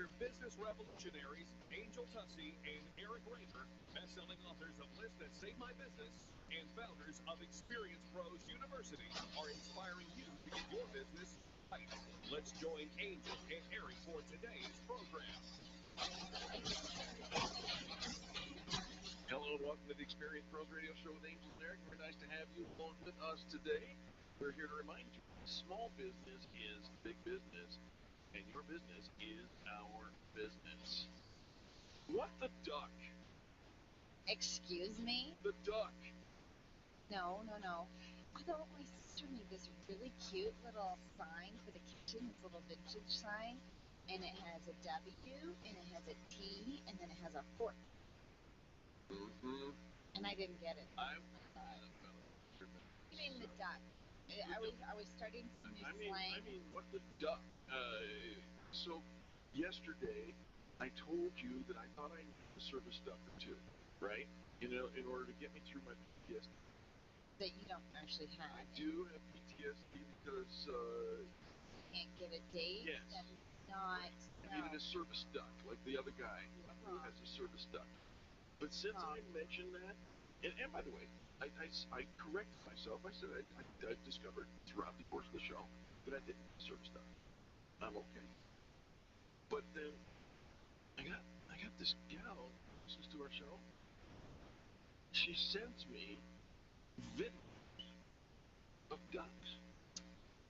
They're business revolutionaries, Angel Tuccy and Reamer, best-selling authors of Lists That Save My Business, and founders of Experience Pros University, are inspiring you to get your business right. Let's join Angel and Eric for today's program. Hello and welcome to the Experience Pros Radio Show with Angel and Eric. Very nice to have you along with us today. We're here to remind you, small business is big business, and your business is our business. What the duck? Excuse me? The duck. No. Although my sister made this really cute little sign for the kitchen, this little vintage sign, and it has a W, and it has a T, and then it has a fork. Mm-hmm. And I didn't get it. I You mean the duck? Are we starting some new slang? I mean, what the duck? So, yesterday, I told you that I thought I needed a service duck or two, right? You know, in order to get me through my PTSD. That you don't actually have. I do have PTSD because, can't get a date? Yes. That is not... I needed a service duck, like the other guy who has a service duck. But since I mentioned that, and by the way, I corrected myself. I said I discovered throughout the course of the show that I didn't have service duck. I'm okay. But then I got this gal who listens to our show. She sends me videos of ducks.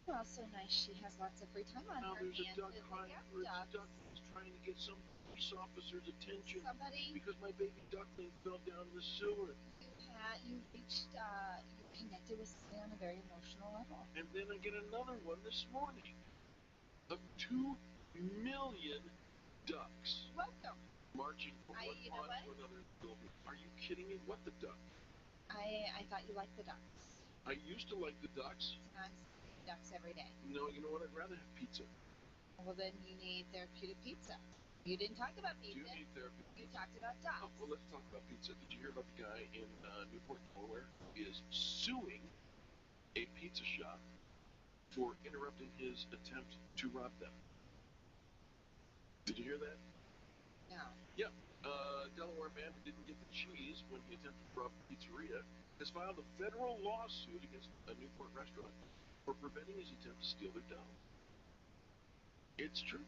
Well, so nice. She has lots of free time on Now her there's a hands. duck duck who's trying to get some police officer's attention because my baby duckling fell down the sewer. You reached, you connected with somebody on a very emotional level. And then I get another one this morning of 2 million ducks. Welcome. Marching from one pond to another building. Are you kidding me? What the duck? I thought you liked the ducks. I used to like the ducks. I'm ducks every day. No, you know what? I'd rather have pizza. Well, then you need therapeutic pizza. You didn't talk about pizza. Do you need therapeutic pizza? You talked about ducks. Oh, well, let's talk about pizza. Did you hear about the guy in Newport, Delaware, is suing a pizza shop for interrupting his attempt to rob them? Did you hear that? No. Yeah. Delaware man who didn't get the cheese when he attempted to rob the pizzeria has filed a federal lawsuit against a Newport restaurant for preventing his attempt to steal their dough. It's true.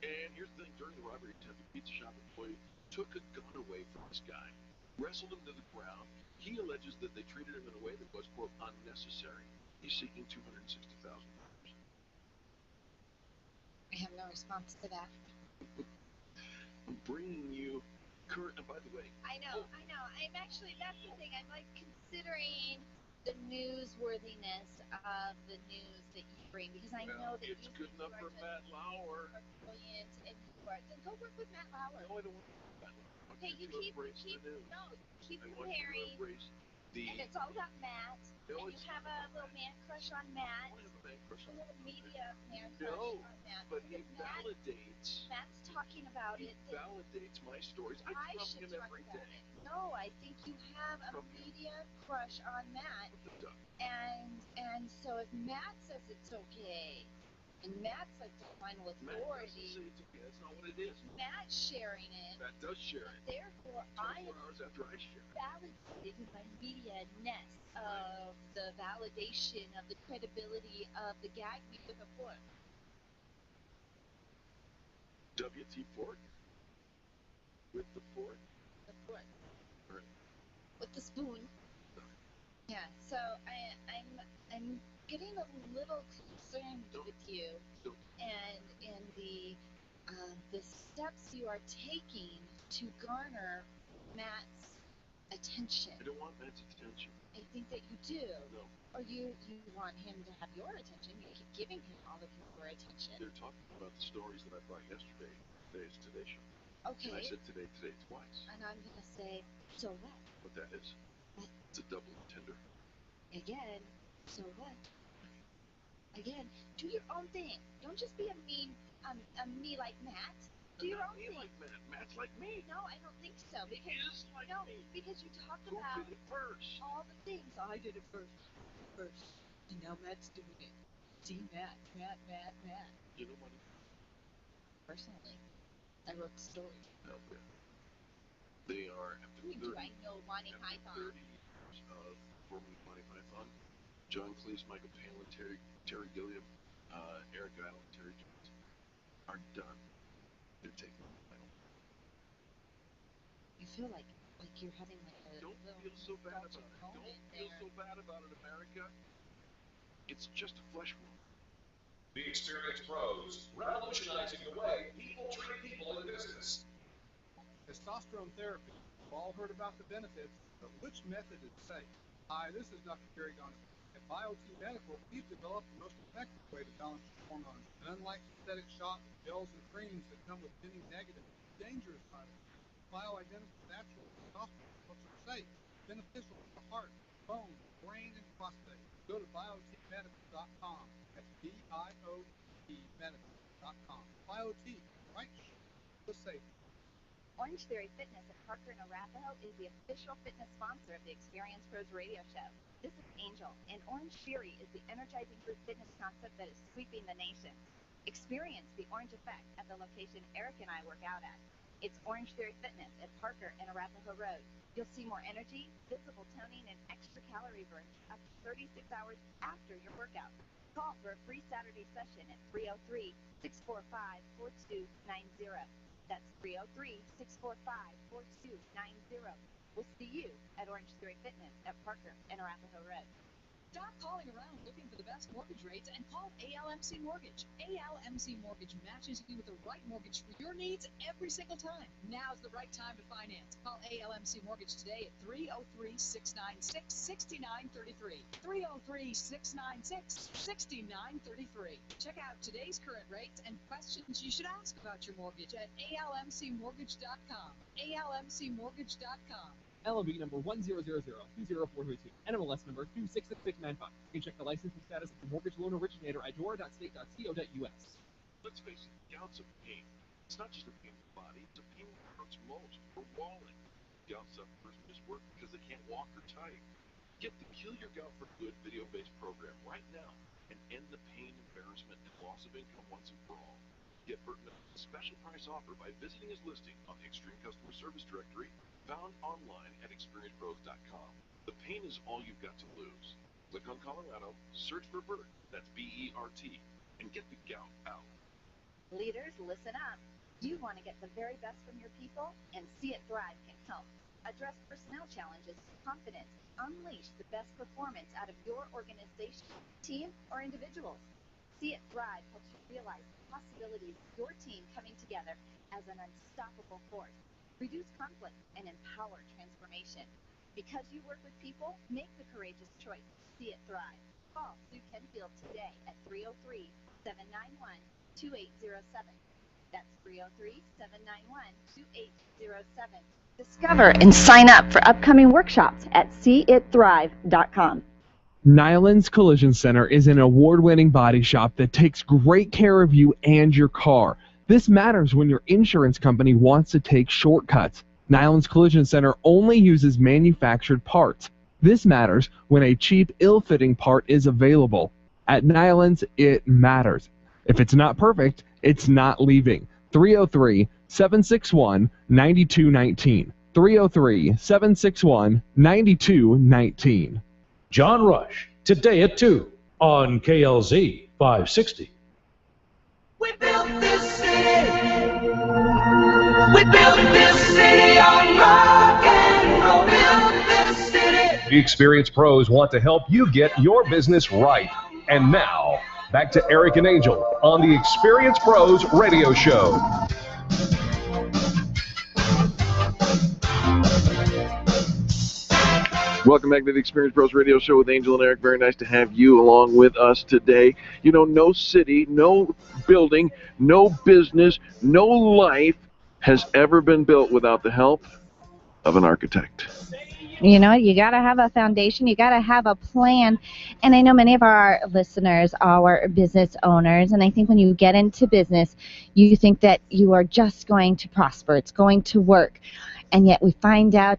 And here's the thing, during the robbery attempt, the pizza shop employee took a gun away from this guy, wrestled him to the ground. He alleges that they treated him in a way that was, quote, unnecessary. He's seeking $260,000. I have no response to that. I'm bringing you current, and by the way... I know. I'm actually, that's the thing, I'm like considering the newsworthiness of the news that you bring, because I know that it's good enough for Matt Lauer. You are brilliant, and you are. Then go work with Matt Lauer. No, I don't want to work with Matt Lauer. Okay, you keep comparing. And it's all about Matt. No, and you have a little man crush on Matt. I don't have a man crush on A little media man crush on Matt. But he validates. Matt's talking about it. He validates my stories. I talk to him every day. No, I think you have a media crush on Matt. And so if Matt says it's okay, and Matt's like the final authority. Matt doesn't say it's okay. That's not what it is. Matt's sharing it. Matt does share it. Therefore, I am 24 hours after I share it. validating my media-ness of the validation of the credibility of the gag me with a fork. WT fork? With the fork? The fork. Right. With the spoon. Yeah, so I'm getting a little concerned with you and in the steps you are taking to garner Matt's attention. I don't want Matt's attention. I think that you do. No. Or you want him to have your attention. You keep giving him all of your attention. They're talking about the stories that I brought yesterday, today's Today Show. Okay. And I said today twice. And I'm going to say, so what? What that is? It's a double entendre. Again, so what? Again, do your own thing. Don't just be a me like Matt. Do your own thing. Like Matt. Matt's like me. No, I don't think so. Because, he is like me. Because you talked Who about did it first? all the things. I did it first. And now Matt's doing it. See, Matt. You know, Marty? personally. I wrote the story. Okay. They are after 30, Do I know Monty after Python? 30 years of forming Monty Python. John Cleese, Michael Palin, Terry Gilliam, Eric Idle, Terry Jones are done. They're taking the title. You feel like you're having like a Don't little feel so bad about nostalgic it. moment Don't feel there. so bad about it, America. It's just a flesh wound. The Experienced Pros, revolutionizing the way people treat people in business. Testosterone therapy. We've all heard about the benefits, but which method is safe? Hi, this is Dr. Terry Gunn. At BioT Medical, we've developed the most effective way to balance your hormones. And unlike synthetic shots, gels, and creams that come with many negative, dangerous side effects, bioidentical natural testosterone pills are safe, beneficial to the heart, bone, brain, and prostate. Go to biotmedical.com. That's BIOT medical.com. BioT, right? The safe. Orange Theory Fitness at Parker and Arapahoe is the official fitness sponsor of the Experience Pros radio show. This is Angel, and Orange Theory is the energizing group fitness concept that is sweeping the nation. Experience the orange effect at the location Eric and I work out at. It's Orange Theory Fitness at Parker and Arapahoe Road. You'll see more energy, visible toning, and extra calorie burn up to 36 hours after your workout. Call for a free Saturday session at 303-645-4290. That's 303-645-4290. We'll see you at Orange Theory Fitness at Parker and Arapahoe Road. Stop calling around looking for the best mortgage rates and call ALMC Mortgage. ALMC Mortgage matches you with the right mortgage for your needs every single time. Now's the right time to finance. Call ALMC Mortgage today at 303-696-6933. 303-696-6933. Check out today's current rates and questions you should ask about your mortgage at ALMCmortgage.com. ALMCmortgage.com. LOB number 100020422, NMLS number 266695. You can check the licensing status of the mortgage loan originator at dora.state.co.us. Let's face it, gout's a pain. It's not just a pain in the body, it's a pain that hurts most for walling. Gout sufferers miss work because they can't walk or type. Get the Kill Your Gout for Good video-based program right now and end the pain, embarrassment, and loss of income once and for all. Get Burton a special price offer by visiting his listing on the Extreme Customer Service Directory found online at experiencepros.com. The pain is all you've got to lose. Click on Colorado, search for Bert, that's B-E-R-T, and get the gout out. Leaders, listen up. You want to get the very best from your people, and See It Thrive can help. Address personnel challenges with confidence. Unleash the best performance out of your organization, team, or individuals. See It Thrive helps you realize the possibilities of your team coming together as an unstoppable force. Reduce conflict and empower transformation. Because you work with people, make the courageous choice to See It Thrive. Call Sue Kenfield today at 303-791-2807. That's 303-791-2807. Discover and sign up for upcoming workshops at seeitthrive.com. Nyland's Collision Center is an award-winning body shop that takes great care of you and your car. This matters when your insurance company wants to take shortcuts. Nyland's Collision Center only uses manufactured parts. This matters when a cheap, ill-fitting part is available. At Nyland's, it matters. If it's not perfect, it's not leaving. 303-761-9219. 303-761-9219. John Rush, today at 2 on KLZ 560. We built this city. We built this city on rock and roll. Built this city. The Experienced Pros want to help you get your business right. And now, back to Eric and Angel on the Experienced Pros radio show. Welcome back to the Experience Pros Radio Show with Angel and Eric. Very nice to have you along with us today. You know, no city, no building, no business, no life has ever been built without the help of an architect. You know, you got to have a foundation. You got to have a plan. And I know many of our listeners are business owners. And I think when you get into business, you think that you are just going to prosper. It's going to work. And yet we find out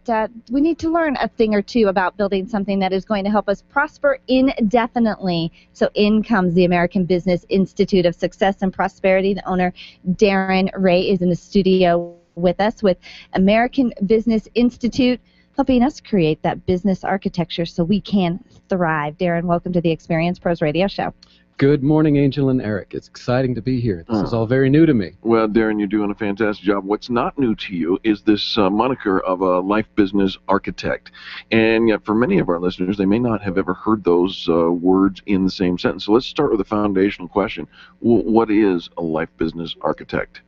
we need to learn a thing or two about building something that is going to help us prosper indefinitely. So in comes the American Business Institute of Success and Prosperity. The owner, Darin Ray, is in the studio with us with American Business Institute, helping us create that business architecture so we can thrive. Darin, welcome to the Experience Pros Radio Show. Good morning, Angel and Eric. It's exciting to be here. This is all very new to me. Well, Darin, you're doing a fantastic job. What's not new to you is this moniker of a life business architect. And yet for many of our listeners, they may not have ever heard those words in the same sentence. So let's start with a foundational question. What is a life business architect?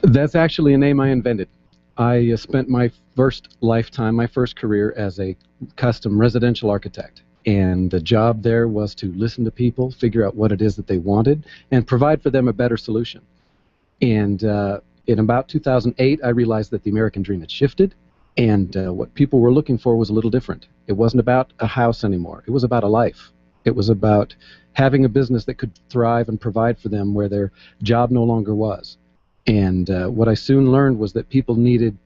That's actually a name I invented. I spent my first lifetime, my first career as a custom residential architect. And the job there was to listen to people, figure out what it is that they wanted, and provide for them a better solution. And in about 2008, I realized that the American dream had shifted, and what people were looking for was a little different. It wasn't about a house anymore. It was about a life. It was about having a business that could thrive and provide for them where their job no longer was. And what I soon learned was that people needed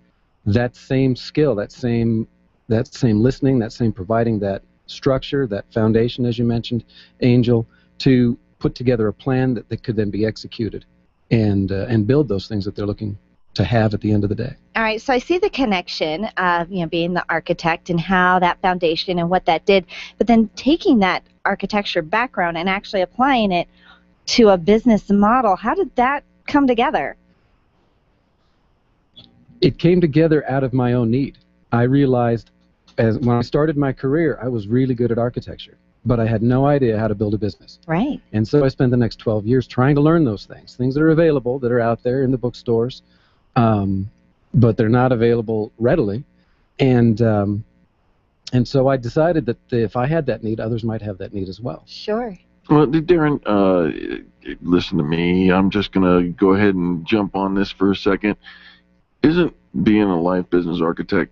that same skill, that same listening, that same providing that structure, that foundation, as you mentioned, Angel, to put together a plan that could then be executed and build those things that they're looking to have at the end of the day. All right, so I see the connection of being the architect and how that foundation and what that did, but then taking that architecture background and actually applying it to a business model. How did that come together? It came together out of my own need. I realized when I started my career, I was really good at architecture, but I had no idea how to build a business. Right. And so I spent the next 12 years trying to learn those things that are available, that are out there in the bookstores, but they're not available readily. And so I decided that if I had that need, others might have that need as well. Sure. Well, Darin, listen to me. I'm just going to go ahead and jump on this for a second. Isn't being a life business architect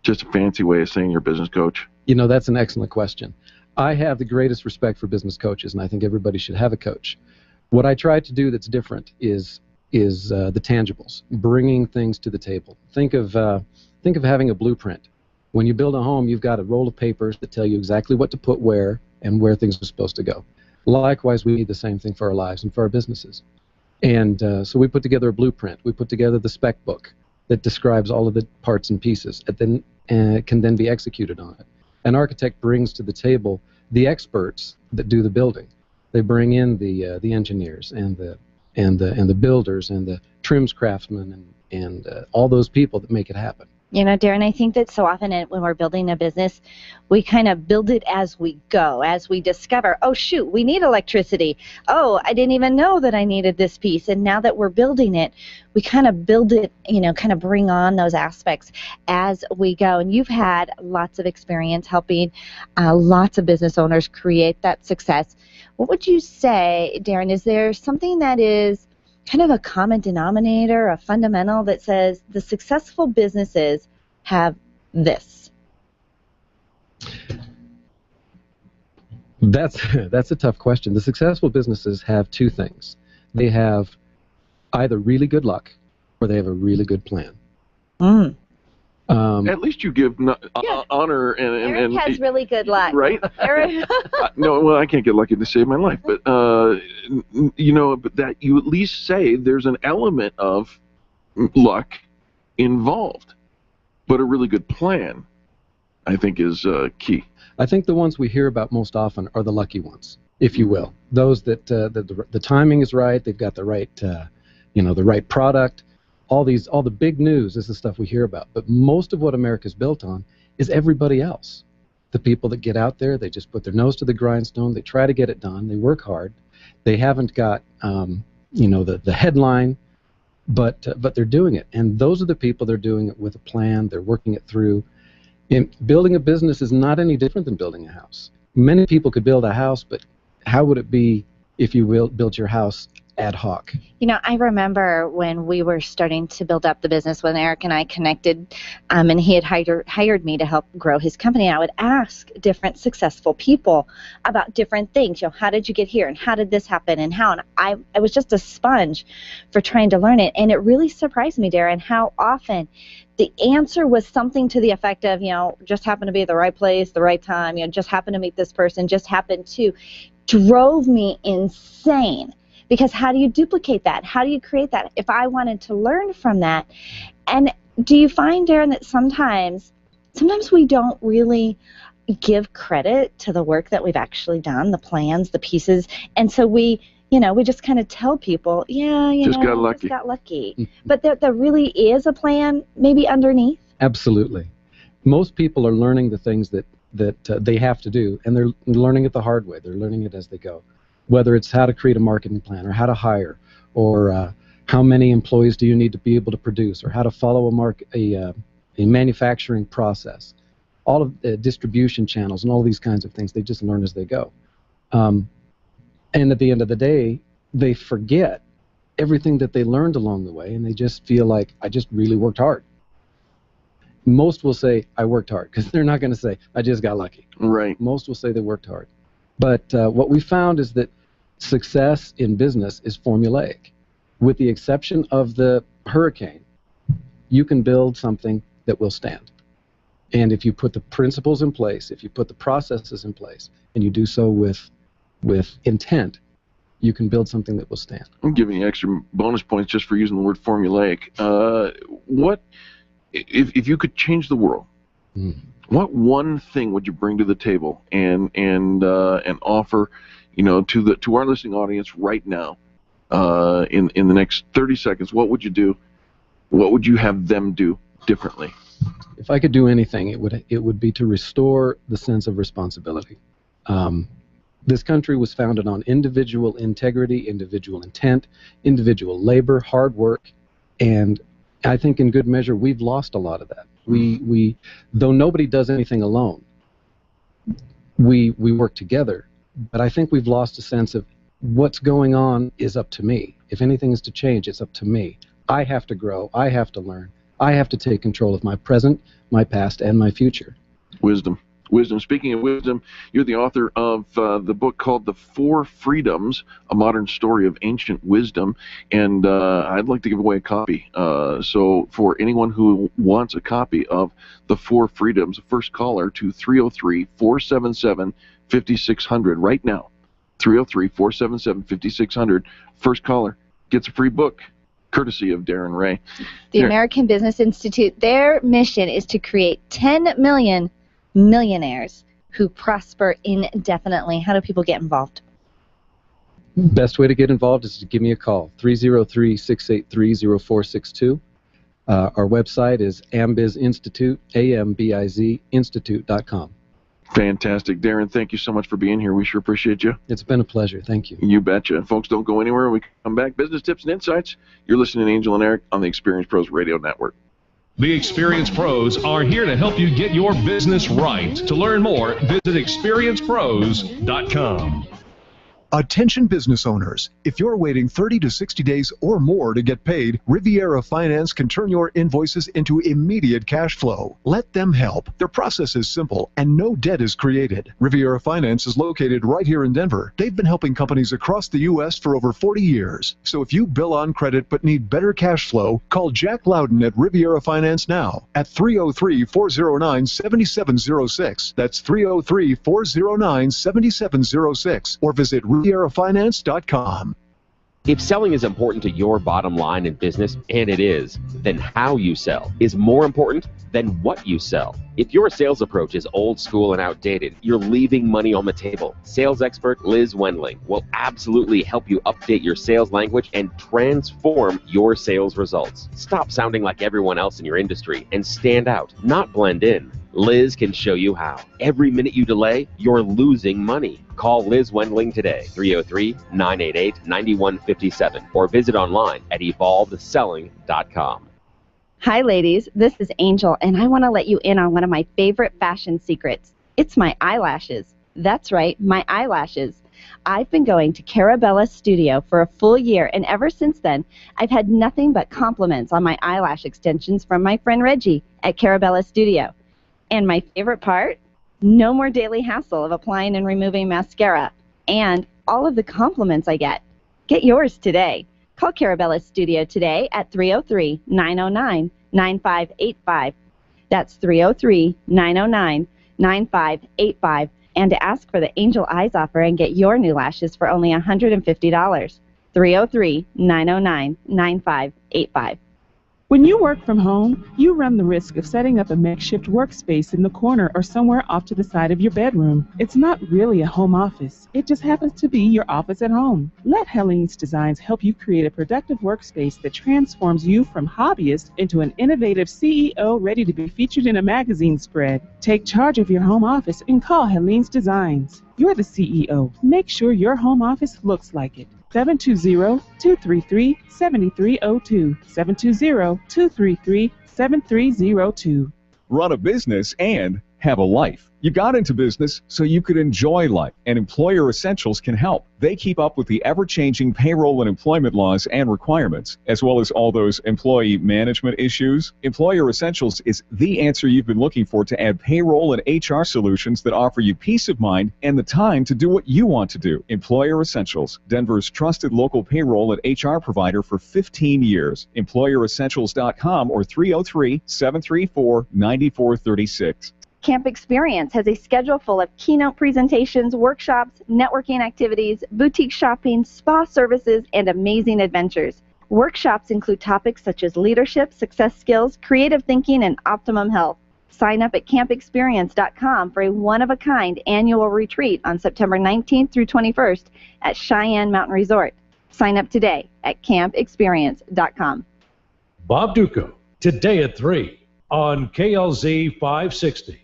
just a fancy way of saying you're a business coach? You know, that's an excellent question. I have the greatest respect for business coaches, and I think everybody should have a coach. What I try to do that's different is the tangibles, bringing things to the table. Think of having a blueprint. When you build a home, you've got a roll of papers that tell you exactly what to put where and where things are supposed to go. Likewise, we need the same thing for our lives and for our businesses. And so we put together a blueprint. We put together the spec book that describes all of the parts and pieces that then can then be executed on it. An architect brings to the table the experts that do the building. They bring in the engineers and the builders and the trims craftsmen and all those people that make it happen. You know, Darin, I think that so often when we're building a business, we kind of build it as we go, as we discover, oh, shoot, we need electricity. Oh, I didn't even know that I needed this piece. And now that we're building it, we kind of build it, kind of bring on those aspects as we go. And you've had lots of experience helping lots of business owners create that success. What would you say, Darin, is there something that is kind of a common denominator, a fundamental that says the successful businesses have this? That's a tough question. The successful businesses have two things. They have either really good luck or they have a really good plan. At least you give honor and Eric has really good luck, right? Eric. No, well, I can't get lucky to save my life, but but that you at least say there's an element of luck involved, but a really good plan, I think, is key. I think the ones we hear about most often are the lucky ones, if you will. Those that the timing is right, they've got the right, the right product. All the big news is the stuff we hear about. But most of what America's built on is everybody else. The people that get out there, they just put their nose to the grindstone. They try to get it done. They work hard. They haven't got, the headline, but they're doing it. And those are the people that are doing it with a plan. They're working it through. And building a business is not any different than building a house. Many people could build a house, but how would it be if you built your house ad hoc. I remember when we were starting to build up the business, when Eric and I connected, and he had hired me to help grow his company. I would ask different successful people about different things. How did you get here, and how did this happen, and how? And I was just a sponge for trying to learn it, and it really surprised me, Darin, how often the answer was something to the effect of, just happened to be at the right place, the right time, just happened to meet this person, just happened to, drove me insane. Because how do you duplicate that? How do you create that? If I wanted to learn from that, and do you find, Darin, that sometimes we don't really give credit to the work that we've actually done, the plans, the pieces, and so we just kind of tell people, just got lucky. But there really is a plan maybe underneath? Absolutely. Most people are learning the things that they have to do, and they're learning it the hard way. They're learning it as they go. Whether it's how to create a marketing plan, or how to hire, or how many employees do you need to be able to produce, or how to follow a manufacturing process, all of the distribution channels and all these kinds of things, they just learn as they go. And at the end of the day, they forget everything that they learned along the way, and they just feel like, I just really worked hard. Most will say, I worked hard, because they're not going to say, I just got lucky. Right. Most will say they worked hard. But what we found is that success in business is formulaic. With the exception of the hurricane, you can build something that will stand. And if you put the principles in place, if you put the processes in place, and you do so with intent, you can build something that will stand. I'm giving you extra bonus points just for using the word formulaic. What if you could change the world? What one thing would you bring to the table and offer, to our listening audience right now, in the next 30 seconds? What would you do? What would you have them do differently? If I could do anything, it would be to restore the sense of responsibility. This country was founded on individual integrity, individual intent, individual labor, hard work, and I think in good measure we've lost a lot of that. We though nobody does anything alone, we work together, but I think we've lost a sense of what's going on is up to me. If anything is to change, it's up to me. I have to grow, I have to learn, I have to take control of my present, my past, and my future. Wisdom. Speaking of wisdom, you're the author of the book called The Four Freedoms, A Modern Story of Ancient Wisdom, and I'd like to give away a copy. So for anyone who wants a copy of The Four Freedoms, first caller to 303-477-5600 right now. 303-477-5600. First caller gets a free book, courtesy of Darin Ray. The American Business Institute, their mission is to create 10 million millionaires who prosper indefinitely. How do people get involved? Best way to get involved is to give me a call, 303-683-0462. Our website is Ambiz Institute, A-M-B-I-Z, institute.com. Fantastic. Darin, thank you so much for being here. We sure appreciate you. It's been a pleasure. Thank you. You betcha. Folks, don't go anywhere. We come back. Business tips and insights. You're listening to Angel and Eric on the Experience Pros Radio Network. The Experience Pros are here to help you get your business right. To learn more, visit experiencepros.com. Attention business owners, if you're waiting 30 to 60 days or more to get paid, Riviera Finance can turn your invoices into immediate cash flow. Let them help. Their process is simple and no debt is created. Riviera Finance is located right here in Denver. They've been helping companies across the U.S. for over 40 years. So if you bill on credit but need better cash flow, call Jack Loudon at Riviera Finance now at 303-409-7706. That's 303-409-7706, or visit RivieraFinance.com. If selling is important to your bottom line in business, and it is, then how you sell is more important than what you sell. If your sales approach is old school and outdated, you're leaving money on the table. Sales expert Liz Wendling will absolutely help you update your sales language and transform your sales results. Stop sounding like everyone else in your industry and stand out, not blend in. Liz can show you how. Every minute you delay, you're losing money. Call Liz Wendling today, 303-988-9157, or visit online at evolvedselling.com. Hi, ladies. This is Angel, and I want to let you in on one of my favorite fashion secrets. It's my eyelashes. That's right, my eyelashes. I've been going to Carabella Studio for a full year, and ever since then, I've had nothing but compliments on my eyelash extensions from my friend Reggie at Carabella Studio. And my favorite part? No more daily hassle of applying and removing mascara. And all of the compliments I get. Get yours today. Call Carabella Studio today at 303-909-9585. That's 303-909-9585. And to ask for the Angel Eyes offer and get your new lashes for only $150. 303-909-9585. When you work from home, you run the risk of setting up a makeshift workspace in the corner or somewhere off to the side of your bedroom. It's not really a home office. It just happens to be your office at home. Let Helene's Designs help you create a productive workspace that transforms you from hobbyist into an innovative CEO ready to be featured in a magazine spread. Take charge of your home office and call Helene's Designs. You're the CEO. Make sure your home office looks like it. 720-233-7302. 720-233-7302. Run a business and have a life. You got into business so you could enjoy life, and Employer Essentials can help. They keep up with the ever-changing payroll and employment laws and requirements, as well as all those employee management issues. Employer Essentials is the answer you've been looking for to add payroll and HR solutions that offer you peace of mind and the time to do what you want to do. Employer Essentials, Denver's trusted local payroll and HR provider for 15 years. EmployerEssentials.com or 303-734-9436. Camp Experience has a schedule full of keynote presentations, workshops, networking activities, boutique shopping, spa services, and amazing adventures. Workshops include topics such as leadership, success skills, creative thinking, and optimum health. Sign up at campexperience.com for a one-of-a-kind annual retreat on September 19th through 21st at Cheyenne Mountain Resort. Sign up today at campexperience.com. Bob Duco, today at 3 on KLZ 560.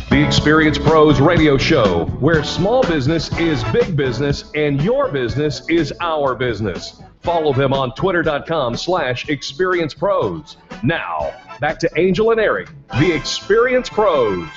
The Experience Pros radio show, where small business is big business and your business is our business. Follow them on twitter.com/experiencepros. Now, back to Angel and Eric, the Experience Pros.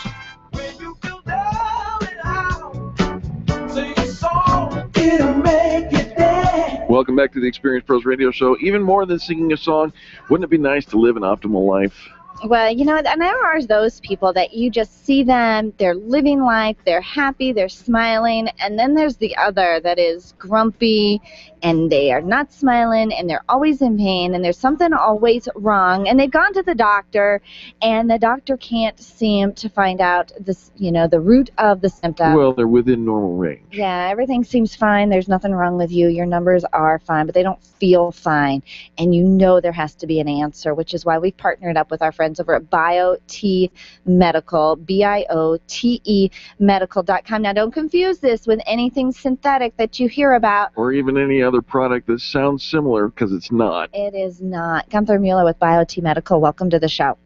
Welcome back to the Experience Pros radio show. Even more than singing a song, wouldn't it be nice to live an optimal life? Well, you know, and there are those people that you just see them, they're living life, they're happy, they're smiling, and then there's the other that is grumpy, and they are not smiling, and they're always in pain, and there's something always wrong, and they've gone to the doctor, and the doctor can't seem to find out this, you know, the root of the symptom. Well, they're within normal range. Yeah, everything seems fine, there's nothing wrong with you, your numbers are fine, but they don't feel fine, and you know there has to be an answer, which is why we've partnered up with our friends over at BioTE Medical, BioTE Medical.com. Now, don't confuse this with anything synthetic that you hear about. Or even any other product that sounds similar, because it's not. It is not. Gunther Mueller with BioTE Medical. Welcome to the show.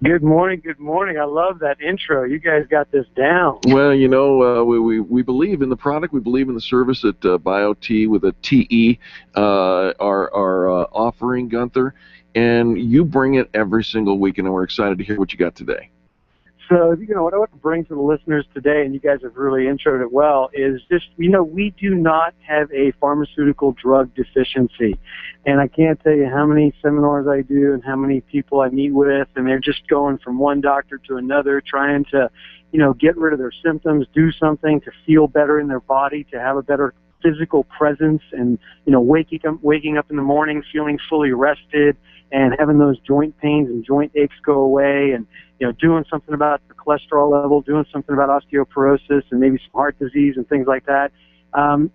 Good morning, good morning. I love that intro. You guys got this down. Well, you know, we believe in the product. We believe in the service that BioTE with a TE are offering, Gunther. And you bring it every single week, and we're excited to hear what you got today. So, you know, what I want to bring to the listeners today, and you guys have really introed it well, is just, you know, we do not have a pharmaceutical drug deficiency. And I can't tell you how many seminars I do and how many people I meet with, and they're just going from one doctor to another, trying to, you know, get rid of their symptoms, do something to feel better in their body, to have a better physical presence, and, you know, waking up in the morning feeling fully rested, and having those joint pains and joint aches go away, and, you know, doing something about the cholesterol level, doing something about osteoporosis and maybe some heart disease and things like that.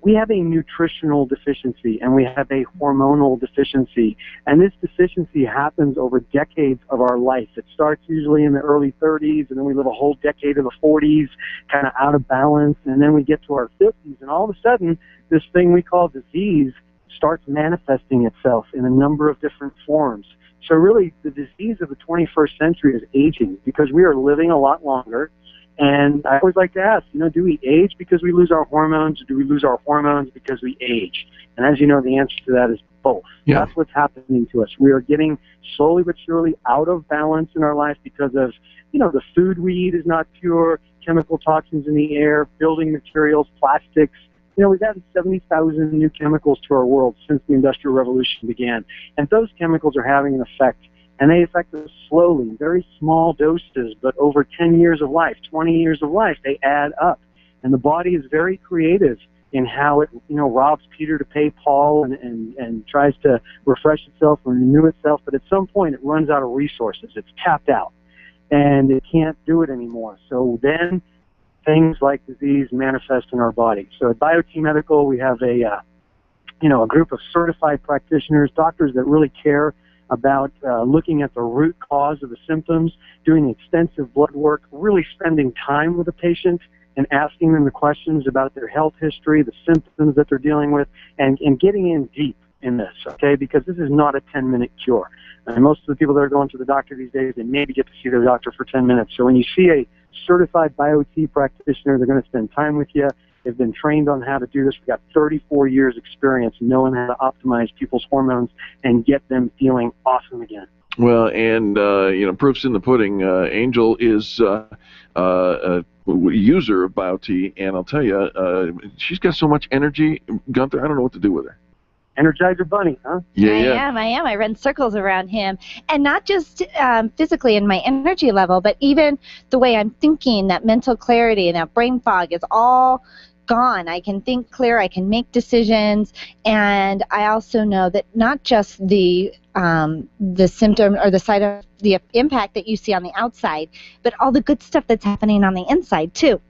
We have a nutritional deficiency, and we have a hormonal deficiency, and this deficiency happens over decades of our life. It starts usually in the early 30s, and then we live a whole decade of the 40s, kind of out of balance, and then we get to our 50s, and all of a sudden, this thing we call disease starts manifesting itself in a number of different forms. So really, the disease of the 21st century is aging, because we are living a lot longer. And I always like to ask, you know, do we age because we lose our hormones, or do we lose our hormones because we age? And as you know, the answer to that is both. Yeah. That's what's happening to us. We are getting slowly but surely out of balance in our life because of, you know, the food we eat is not pure, chemical toxins in the air, building materials, plastics. You know, we've added 70,000 new chemicals to our world since the Industrial Revolution began. And those chemicals are having an effect. And they affect us slowly, very small doses, but over 10 years of life, 20 years of life, they add up. And the body is very creative in how it, you know, robs Peter to pay Paul and tries to refresh itself and renew itself. But at some point, it runs out of resources. It's tapped out, and it can't do it anymore. So then things like disease manifest in our body. So at BioT Medical, we have a group of certified practitioners, doctors that really care about looking at the root cause of the symptoms, doing extensive blood work, really spending time with the patient and asking them the questions about their health history, the symptoms that they're dealing with, and getting in deep in this, okay? Because this is not a 10-minute cure. And most of the people that are going to the doctor these days, they maybe get to see their doctor for 10 minutes. So when you see a certified BioT practitioner, they're going to spend time with you. They've been trained on how to do this. We've got 34 years experience knowing how to optimize people's hormones and get them feeling awesome again. Well, and, proof's in the pudding. Angel is a user of BioT, and I'll tell you, she's got so much energy, Gunther, I don't know what to do with her. Energizer Bunny, huh? Yeah, I am. I run circles around him. And not just physically in my energy level, but even the way I'm thinking, that mental clarity and that brain fog is all gone. I can think clear, I can make decisions, and I also know that not just the symptom or the side of the impact that you see on the outside, but all the good stuff that's happening on the inside too.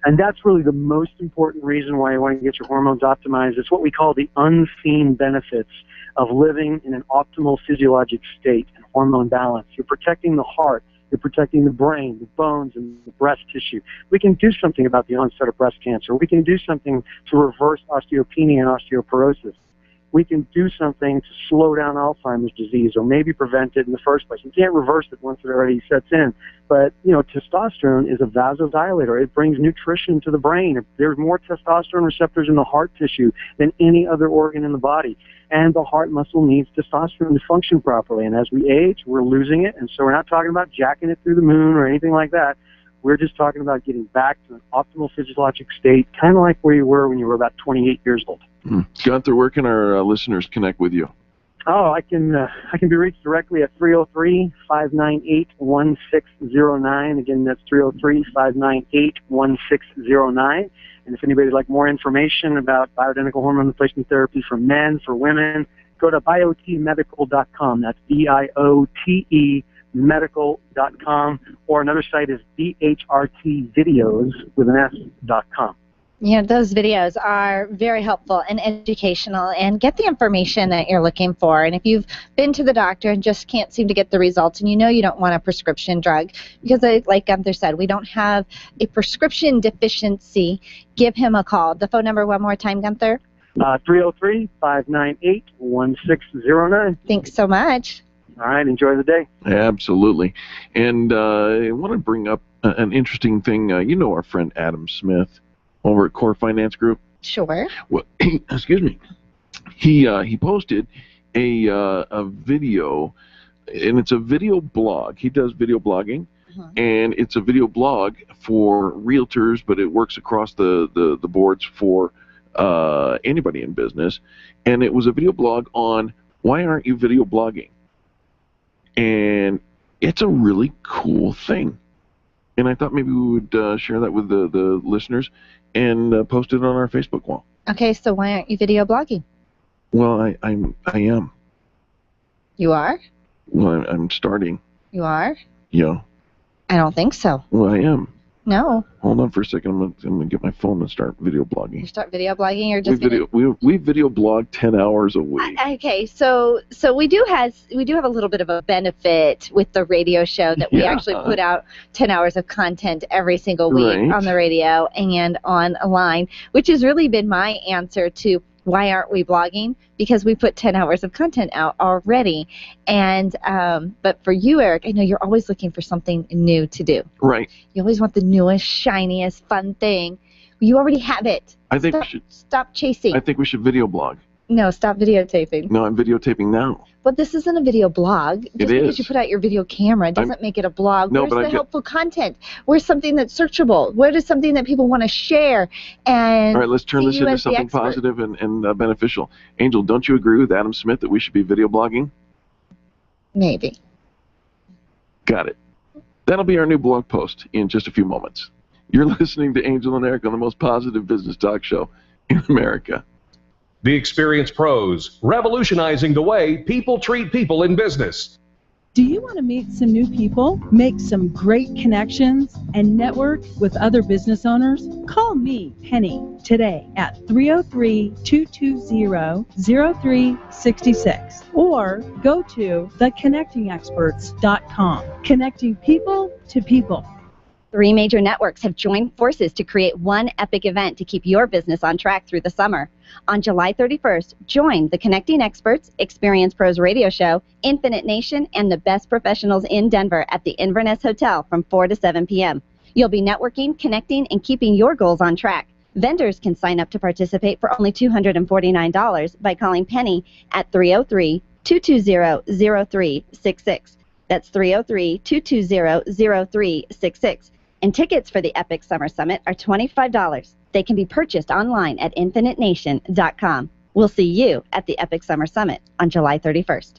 And that's really the most important reason why you want to get your hormones optimized. It's what we call the unseen benefits of living in an optimal physiologic state and hormone balance. You're protecting the heart. You're protecting the brain, the bones, and the breast tissue. We can do something about the onset of breast cancer. We can do something to reverse osteopenia and osteoporosis. We can do something to slow down Alzheimer's disease or maybe prevent it in the first place. You can't reverse it once it already sets in. But, testosterone is a vasodilator. It brings nutrition to the brain. There's more testosterone receptors in the heart tissue than any other organ in the body. And the heart muscle needs testosterone to function properly. And as we age, we're losing it. And so we're not talking about jacking it through the moon or anything like that. We're just talking about getting back to an optimal physiologic state, kind of like where you were when you were about 28 years old. Gunther, where can our listeners connect with you? Oh, I can be reached directly at 303-598-1609. Again, that's 303-598-1609. And if anybody'd like more information about bioidentical hormone replacement therapy for men, for women, go to biotmedical.com. That's BIOTE medical.com, or another site is bhrtvideos.com. Those videos are very helpful and educational, and get the information that you're looking for. And if you've been to the doctor and just can't seem to get the results, and you don't want a prescription drug, because like Gunther said, we don't have a prescription deficiency, give him a call. The phone number one more time, Gunther? 303-598-1609. Thanks so much. All right, enjoy the day. Absolutely. And I want to bring up an interesting thing. Our friend Adam Smith over at Core Finance Group? Sure. Well, excuse me. He posted a video, and it's a video blog. He does video blogging, and it's a video blog for realtors, but it works across the boards for anybody in business. And it was a video blog on why aren't you video blogging? And it's a really cool thing. And I thought maybe we would share that with the listeners and post it on our Facebook wall. Okay, so why aren't you video blogging? Well, I am. You are? Well, I'm starting. You are? Yeah. I don't think so. Well, I am. No. Hold on for a second. I'm gonna get my phone and start video blogging. You start video blogging, or just we video blog 10 hours a week. Okay, so we do have a little bit of a benefit with the radio show that we actually put out 10 hours of content every single week on the radio and online, which has really been my answer to why aren't we blogging? Because we put 10 hours of content out already. And but for you, Eric, I know you're always looking for something new to do. Right. You always want the newest, shiniest, fun thing. You already have it. I think we should stop chasing. I think we should video blog. No, stop videotaping. No, I'm videotaping now. But this isn't a video blog. Just It because is. you put out your video camera doesn't make it a blog. No, Where's but the I've got- helpful content? Where's something that's searchable? Where is something that people want to share? And All right, let's turn see this you into as the something expert. positive and beneficial. Angel, don't you agree with Adam Smith that we should be video blogging? Maybe. Got it. That'll be our new blog post in just a few moments. You're listening to Angel and Eric on the most positive business talk show in America. The Experienced Pros, revolutionizing the way people treat people in business. Do you want to meet some new people, make some great connections, and network with other business owners? Call me, Penny, today at 303-220-0366 or go to theconnectingexperts.com. Connecting people to people. 3 major networks have joined forces to create one epic event to keep your business on track through the summer. On July 31st, join the Connecting Experts, Experience Pros radio show, Infinite Nation, and the best professionals in Denver at the Inverness Hotel from 4 to 7 p.m. You'll be networking, connecting, and keeping your goals on track. Vendors can sign up to participate for only $249 by calling Penny at 303-220-0366. That's 303-220-0366. And tickets for the Epic Summer Summit are $25. They can be purchased online at infinitenation.com. We'll see you at the Epic Summer Summit on July 31st.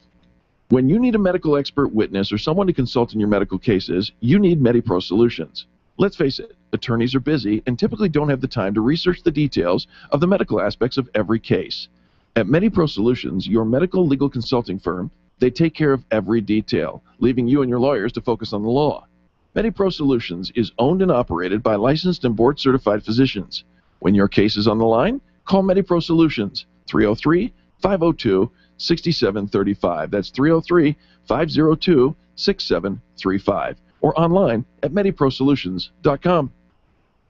When you need a medical expert witness or someone to consult in your medical cases, you need MediPro Solutions. Let's face it, attorneys are busy and typically don't have the time to research the details of the medical aspects of every case. At MediPro Solutions, your medical legal consulting firm, they take care of every detail, leaving you and your lawyers to focus on the law. MediPro Solutions is owned and operated by licensed and board-certified physicians. When your case is on the line, call MediPro Solutions, 303-502-6735. That's 303-502-6735. Or online at mediprosolutions.com.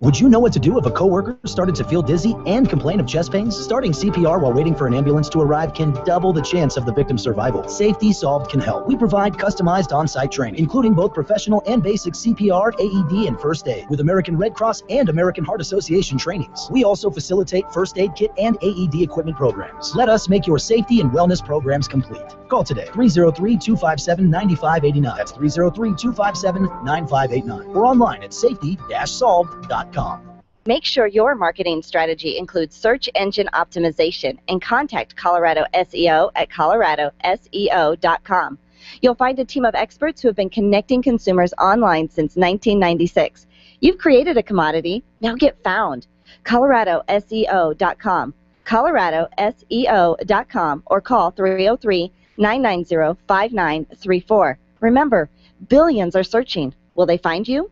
Would you know what to do if a coworker started to feel dizzy and complain of chest pains? Starting CPR while waiting for an ambulance to arrive can double the chance of the victim's survival. Safety Solved can help. We provide customized on-site training, including both professional and basic CPR, AED, and first aid, with American Red Cross and American Heart Association trainings. We also facilitate first aid kit and AED equipment programs. Let us make your safety and wellness programs complete. Call today, 303-257-9589. That's 303-257-9589. Or online at safety-solved.com. Make sure your marketing strategy includes search engine optimization and contact Colorado SEO at coloradoseo.com. You'll find a team of experts who have been connecting consumers online since 1996. You've created a commodity, now get found. coloradoseo.com, coloradoseo.com, or call 303-990-5934. Remember, billions are searching. Will they find you?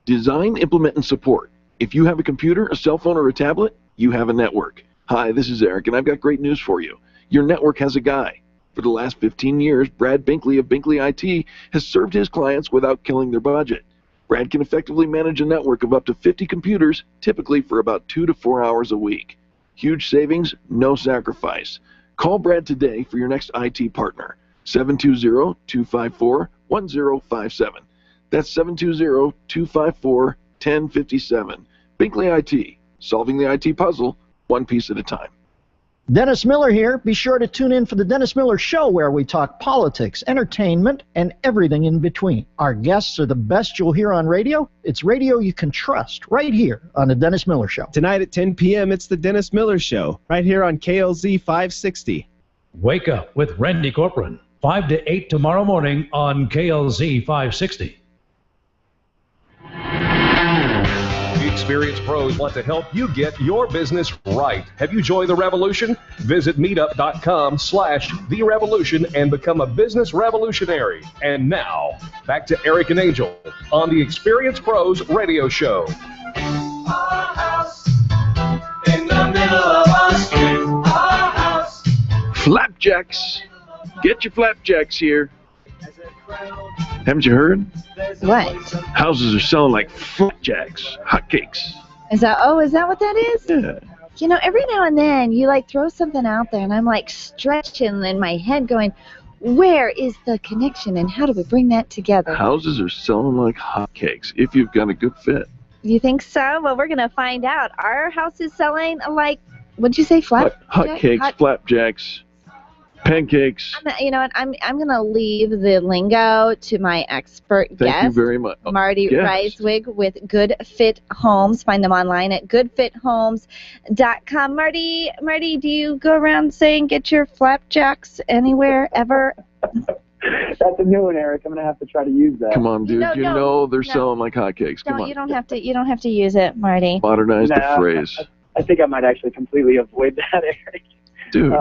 Design, implement, and support. If you have a computer, a cell phone, or a tablet, you have a network. Hi, this is Eric, and I've got great news for you. Your network has a guy. For the last 15 years, Brad Binkley of Binkley IT has served his clients without killing their budget. Brad can effectively manage a network of up to 50 computers, typically for about 2 to 4 hours a week. Huge savings, no sacrifice. Call Brad today for your next IT partner. 720-254-1057. That's 720-254-1057. Binkley IT, solving the IT puzzle, one piece at a time. Dennis Miller here. Be sure to tune in for the Dennis Miller Show, where we talk politics, entertainment, and everything in between. Our guests are the best you'll hear on radio. It's radio you can trust, right here on the Dennis Miller Show. Tonight at 10 p.m., it's the Dennis Miller Show, right here on KLZ 560. Wake up with Randy Corcoran, 5 to 8 tomorrow morning on KLZ 560. The Experienced Pros want to help you get your business right. Have you joined the revolution? Visit meetup.com/The Revolution and become a business revolutionary. And now, back to Eric and Angel on the Experienced Pros radio show. Our house in the middle of our street. Our house. Flapjacks. Get your flapjacks here. Haven't you heard? What? Houses are selling like flapjacks, hotcakes. Is that what that is? Yeah. You know, every now and then you like throw something out there and I'm like stretching in my head going, where is the connection and how do we bring that together? Houses are selling like hotcakes if you've got a good fit. You think so? Well, we're going to find out. Our house is selling like What'd you say? Hotcakes, flapjacks, pancakes. You know what? I'm gonna leave the lingo to my expert guest. Thank you very much. Marty Yes. Reiswig with Good Fit Homes. Find them online at goodfithomes.com. Marty, do you go around saying get your flapjacks anywhere ever? That's a new one, Eric. I'm gonna have to try to use that. Come on, dude. No, They're selling like hotcakes. Come on. You don't have to use it, Marty. Modernize the phrase. I think I might actually completely avoid that, Eric. Dude.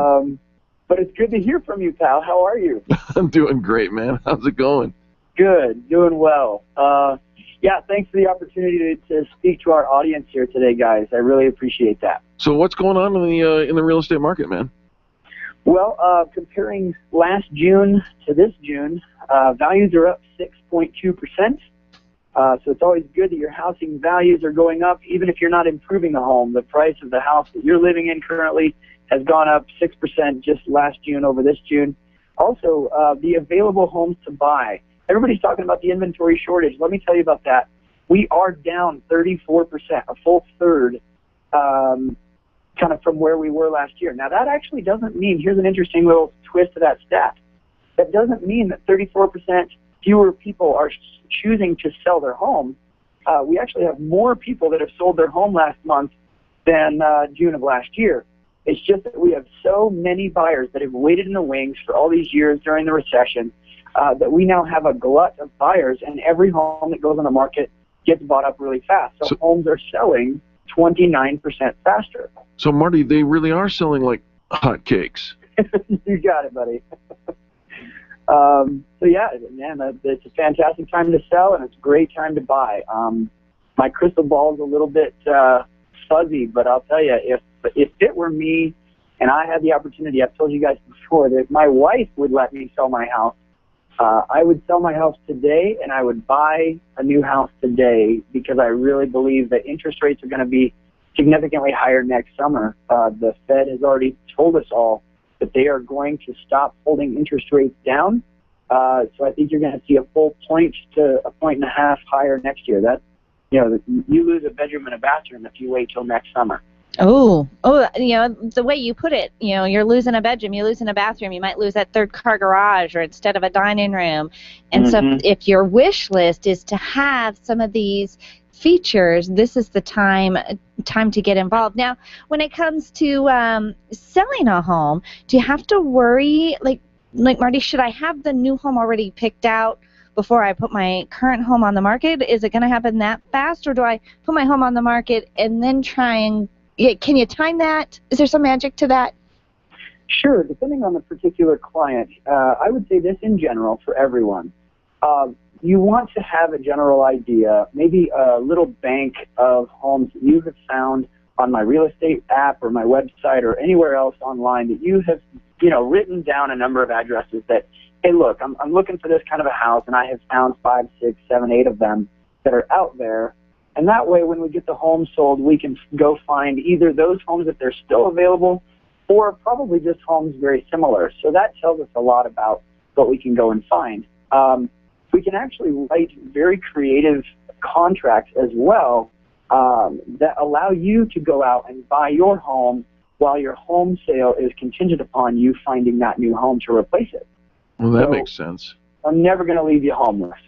But it's good to hear from you, pal. How are you? I'm doing great, man. How's it going? Good. Doing well. Yeah, thanks for the opportunity to speak to our audience here today, guys. I really appreciate that. So what's going on in the real estate market, man? Well, comparing last June to this June, values are up 6.2%. So it's always good that your housing values are going up, even if you're not improving the home. The price of the house that you're living in currently has gone up 6% just last June over this June. Also, the available homes to buy. Everybody's talking about the inventory shortage. Let me tell you about that. We are down 34%, a full third, kind of from where we were last year. Now, that actually doesn't mean, here's an interesting little twist to that stat. That doesn't mean that 34% fewer people are choosing to sell their home. We actually have more people that have sold their home last month than June of last year. It's just that we have so many buyers that have waited in the wings for all these years during the recession that we now have a glut of buyers, and every home that goes on the market gets bought up really fast. So homes are selling 29% faster. So, Marty, they really are selling like hotcakes. You got it, buddy. So, yeah, man, it's a fantastic time to sell, and it's a great time to buy. My crystal ball is a little bit fuzzy, but I'll tell you, if it were me and I had the opportunity, I've told you guys before, that if my wife would let me sell my house, I would sell my house today, and I would buy a new house today, because I really believe that interest rates are going to be significantly higher next summer. The Fed has already told us all that they are going to stop holding interest rates down. So I think you're going to see a full point to a 1.5 points higher next year. That, you lose a bedroom and a bathroom if you wait till next summer. Oh, the way you put it, you're losing a bedroom, you're losing a bathroom, you might lose that third car garage or instead of a dining room. And so if your wish list is to have some of these features, this is the time to get involved. Now, when it comes to selling a home, do you have to worry, like Marty, should I have the new home already picked out before I put my current home on the market? Is it going to happen that fast, or do I put my home on the market and then try and can you time that? Is there some magic to that? Sure, depending on the particular client. I would say this in general for everyone. You want to have a general idea, maybe a little bank of homes that you have found on my real estate app or my website or anywhere else online that you have, written down a number of addresses that, hey, look, I'm looking for this kind of a house, and I have found 5, 6, 7, 8 of them that are out there. And that way, when we get the home sold, we can go find either those homes if they're still available, or probably just homes very similar. So that tells us a lot about what we can go and find. We can actually write very creative contracts as well that allow you to go out and buy your home while your home sale is contingent upon you finding that new home to replace it. Well, that makes sense. I'm never going to leave you homeless.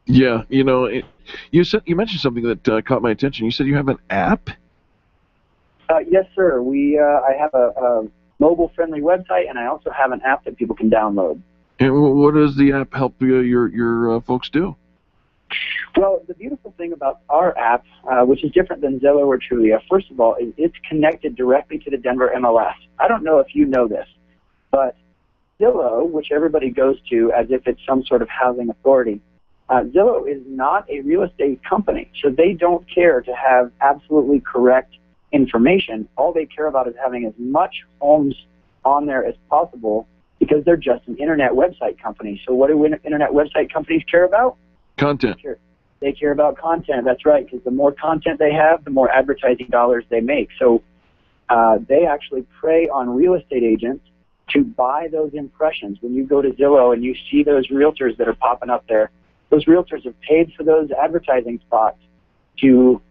Yeah, you mentioned something that caught my attention. You said you have an app? Yes, sir. I have a mobile-friendly website, and I also have an app that people can download. And what does the app help your folks do? Well, the beautiful thing about our app, which is different than Zillow or Trulia, first of all, is it's connected directly to the Denver MLS. I don't know if you know this, but Zillow, which everybody goes to as if it's some sort of housing authority, Zillow is not a real estate company, so they don't care to have absolutely correct information. All they care about is having as much homes on there as possible, because they're just an internet website company. So what do internet website companies care about? Content. They care about content. That's right, because the more content they have, the more advertising dollars they make. So they actually prey on real estate agents to buy those impressions. When you go to Zillow and you see those realtors that are popping up there, those realtors have paid for those advertising spots to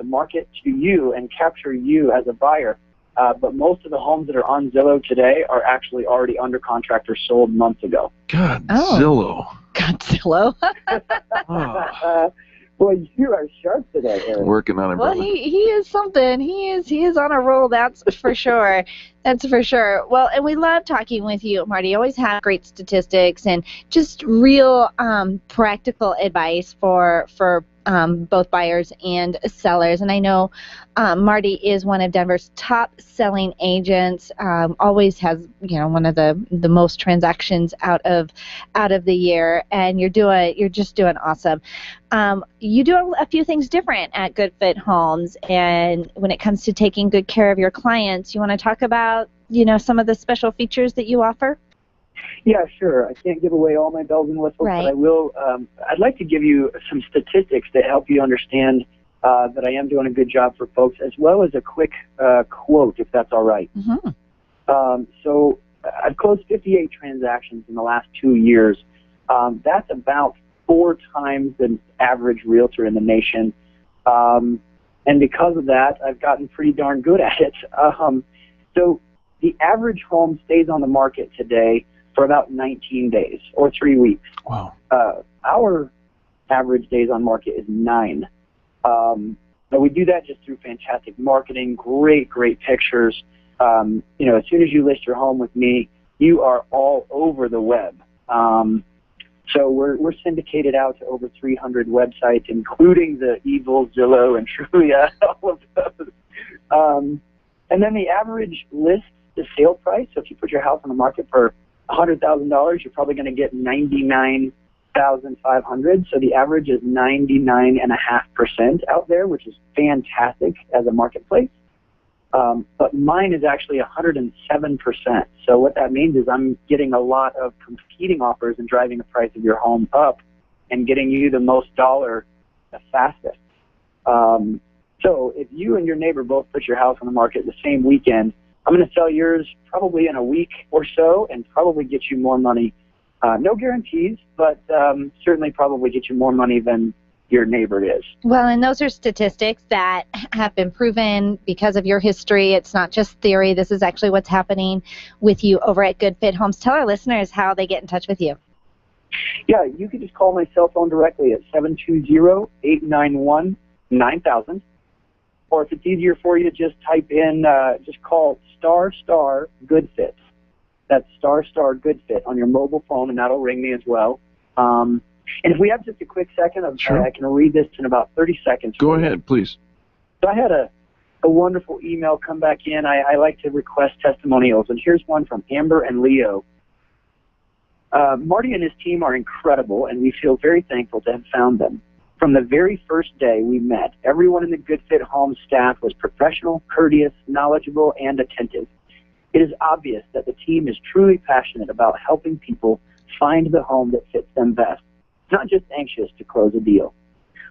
market to you and capture you as a buyer. but most of the homes that are on Zillow today are actually already under contract or sold months ago. God, Oh. Zillow. Godzilla. Boy, you are sharp today, Eric. Working on it, Well, brother. he is something. He is on a roll. That's for sure. That's for sure. Well, and we love talking with you, Marty. You always have great statistics and just real practical advice for both buyers and sellers. And I know Marty is one of Denver's top-selling agents. Always has, one of the most transactions out of the year. And you're just doing awesome. You do a few things different at Good Fit Homes, and when it comes to taking good care of your clients, you want to talk about some of the special features that you offer? Yeah, sure. I can't give away all my bells and whistles, Right. but I will. I'd like to give you some statistics to help you understand that I am doing a good job for folks, as well as a quick quote, if that's all right. Mm-hmm. So I've closed 58 transactions in the last 2 years. That's about 4 times the average realtor in the nation. And because of that, I've gotten pretty darn good at it. So the average home stays on the market today for about 19 days or 3 weeks. Wow. Our average days on market is 9. But we do that just through fantastic marketing, great pictures. As soon as you list your home with me, you are all over the web. So we're syndicated out to over 300 websites, including the evil Zillow and Trulia, all of those. And then the average list to sale price, so if you put your house on the market for $100,000, you're probably going to get $99,500. So the average is 99.5% out there, which is fantastic as a marketplace. But mine is actually 107%. So what that means is I'm getting a lot of competing offers and driving the price of your home up and getting you the most dollar the fastest. So if you and your neighbor both put your house on the market the same weekend, I'm going to sell yours probably in a week or so and probably get you more money. No guarantees, but certainly probably get you more money than your neighbor is. Well, and those are statistics that have been proven because of your history. It's not just theory. This is actually what's happening with you over at Good Fit Homes. Tell our listeners how they get in touch with you. Yeah, you can just call my cell phone directly at 720-891-9000. Or if it's easier for you, just type in, just call ** Good Fit. That's ** Good Fit on your mobile phone, and that'll ring me as well. And if we have just a quick second, Sure. I can read this in about 30 seconds. Go ahead, please. So I had a wonderful email come back in. I like to request testimonials, and here's one from Amber and Leo. Marty and his team are incredible, and we feel very thankful to have found them. From the very first day we met, everyone in the Good Fit Homes staff was professional, courteous, knowledgeable, and attentive. It is obvious that the team is truly passionate about helping people find the home that fits them best, not just anxious to close a deal.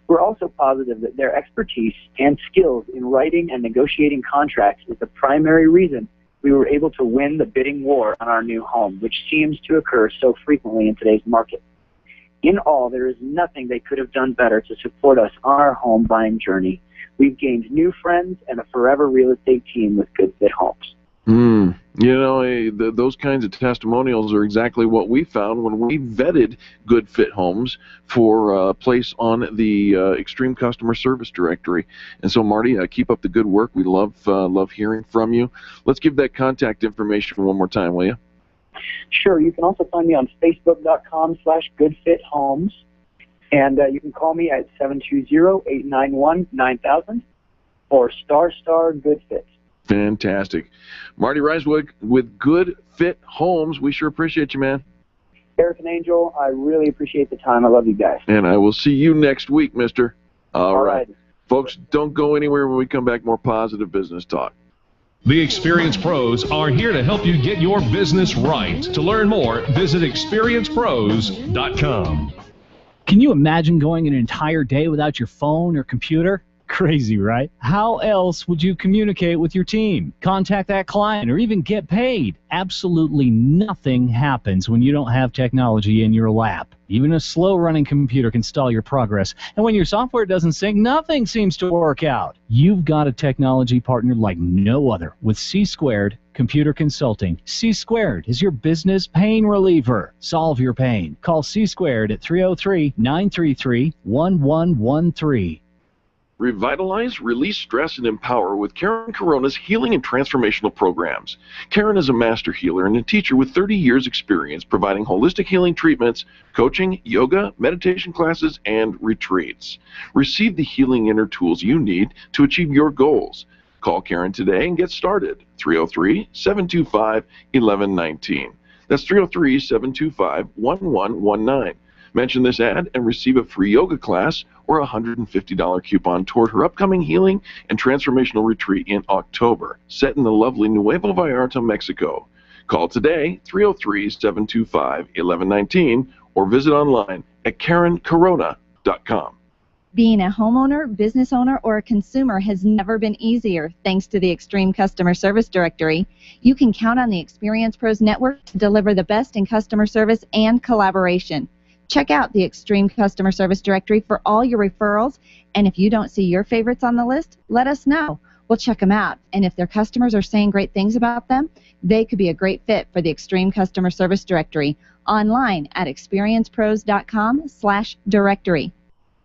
We're also positive that their expertise and skills in writing and negotiating contracts is the primary reason we were able to win the bidding war on our new home, which seems to occur so frequently in today's market. In all, there is nothing they could have done better to support us on our home buying journey. We've gained new friends and a forever real estate team with Good Fit Homes. Those kinds of testimonials are exactly what we found when we vetted Good Fit Homes for a place on the Extreme Customer Service Directory. And so, Marty, keep up the good work. We love hearing from you. Let's give that contact information one more time, will you? Sure. You can also find me on Facebook.com/GoodFitHomes. And you can call me at 720-891-9000 or ** Good Fit. Fantastic. Marty Reiswig with Good Fit Homes. We sure appreciate you, man. Eric and Angel, I really appreciate the time. I love you guys. And I will see you next week, mister. All right. right. Folks, don't go anywhere. When we come back, more positive business talk. The experienced pros are here to help you get your business right. To learn more, visit experiencepros.com. Can you imagine going an entire day without your phone or computer? Crazy, right? How else would you communicate with your team, contact that client, or even get paid? Absolutely nothing happens when you don't have technology in your lap. Even a slow-running computer can stall your progress. And when your software doesn't sync, nothing seems to work out. You've got a technology partner like no other with C-Squared Computer Consulting. C-Squared is your business pain reliever. Solve your pain. Call C-Squared at 303-933-1113. Revitalize, release stress, and empower with Karen Corona's healing and transformational programs. Karen is a master healer and a teacher with 30 years experience providing holistic healing treatments, coaching, yoga, meditation classes, and retreats. Receive the healing inner tools you need to achieve your goals. Call Karen today and get started. 303-725-1119. That's 303-725-1119. Mention this ad and receive a free yoga class or a $150 coupon toward her upcoming healing and transformational retreat in October, set in the lovely Nuevo Vallarta, Mexico. Call today, 303-725-1119, or visit online at KarenCorona.com. Being a homeowner, business owner, or a consumer has never been easier thanks to the Extreme Customer Service Directory. You can count on the Experience Pros Network to deliver the best in customer service and collaboration. Check out the Extreme Customer Service Directory for all your referrals, and if you don't see your favorites on the list, let us know. We'll check them out, and if their customers are saying great things about them, they could be a great fit for the Extreme Customer Service Directory. Online at experiencepros.com/directory.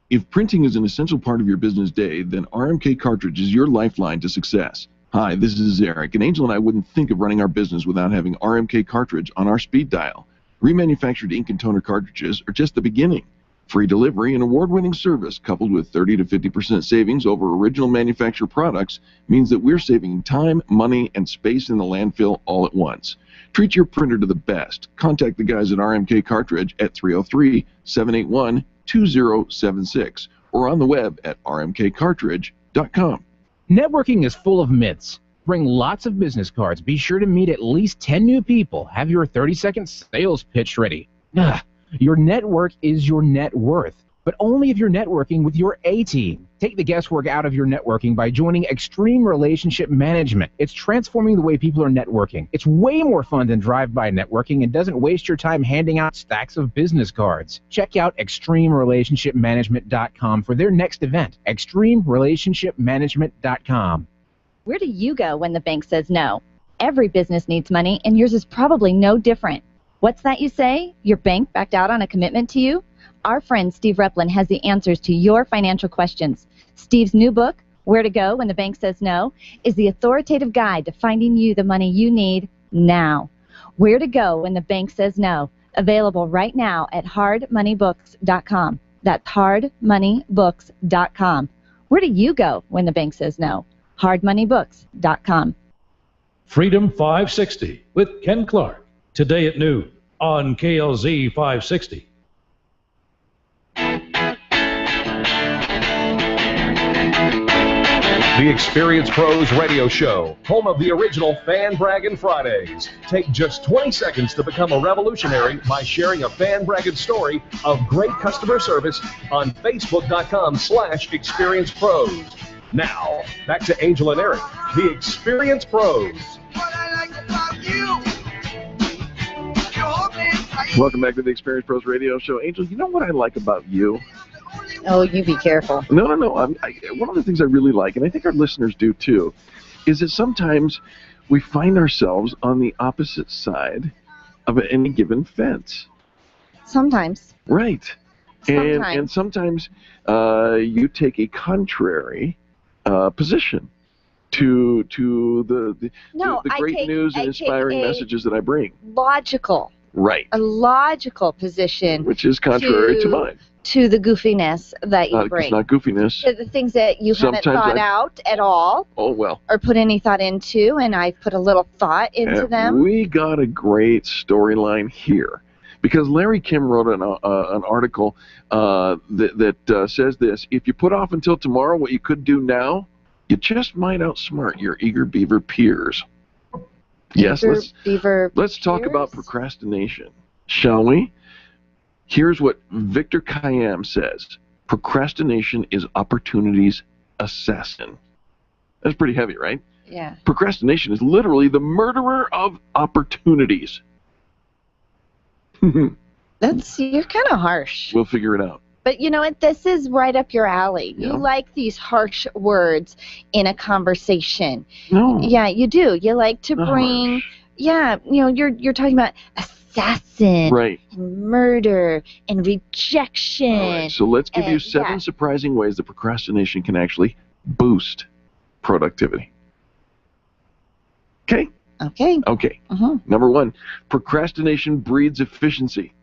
If printing is an essential part of your business day, then RMK Cartridge is your lifeline to success. Hi, this is Eric, and Angel and I wouldn't think of running our business without having RMK Cartridge on our speed dial. Remanufactured ink and toner cartridges are just the beginning. Free delivery and award-winning service coupled with 30 to 50% savings over original manufacturer products means that we're saving time, money, and space in the landfill all at once. Treat your printer to the best. Contact the guys at RMK Cartridge at 303-781-2076 or on the web at rmkcartridge.com. Networking is full of myths. Bring lots of business cards. Be sure to meet at least 10 new people. Have your 30-second sales pitch ready. Your network is your net worth, but only if you're networking with your A-team. Take the guesswork out of your networking by joining Extreme Relationship Management. It's transforming the way people are networking. It's way more fun than drive-by networking and doesn't waste your time handing out stacks of business cards. Check out ExtremeRelationshipManagement.com for their next event. ExtremeRelationshipManagement.com. Where do you go when the bank says no? Every business needs money, and yours is probably no different. What's that you say? Your bank backed out on a commitment to you? Our friend Steve Replin has the answers to your financial questions. Steve's new book, Where to Go When the Bank Says No, is the authoritative guide to finding you the money you need now. Where to Go When the Bank Says No, available right now at hardmoneybooks.com. That's hardmoneybooks.com. Where do you go when the bank says no? hardmoneybooks.com. Freedom 560 with Ken Clark, today at noon on KLZ 560. The Experience Pros Radio Show, home of the original Fan Braggin' Fridays. Take just 20 seconds to become a revolutionary by sharing a fan bragging story of great customer service on Facebook.com/Experience Pros. Now, back to Angel and Eric, the Experience Pros. Welcome back to the Experience Pros Radio Show. Angel, you know what I like about you? Oh, you be careful. No. One of the things I really like, and I think our listeners do too, is that sometimes we find ourselves on the opposite side of any given fence. Sometimes. Right. Sometimes. And sometimes you take a contrary position to the great news and inspiring messages that I bring. Logical. Right. A logical position. Which is contrary to mine. To the goofiness that you bring. It's not goofiness. To the things that you haven't thought out at all. Oh, well. Or put any thought into, and I put a little thought into them. We got a great storyline here. Because Larry Kim wrote an article that says this: if you put off until tomorrow what you could do now, you just might outsmart your eager beaver peers. Yes, let's talk about procrastination, shall we? Here's what Victor Khayyam says: procrastination is opportunity's assassin. That's pretty heavy, right? Yeah. Procrastination is literally the murderer of opportunities. You're kind of harsh. We'll figure it out. But you know what? This is right up your alley. Yeah. You like these harsh words in a conversation. No. Yeah, you do. You like to Not bring. harsh. Yeah, you're talking about assassin, Right. and murder, and rejection. All right, so let's give you 7 yeah. surprising ways that procrastination can actually boost productivity. Okay? Okay. Okay. Number 1, procrastination breeds efficiency.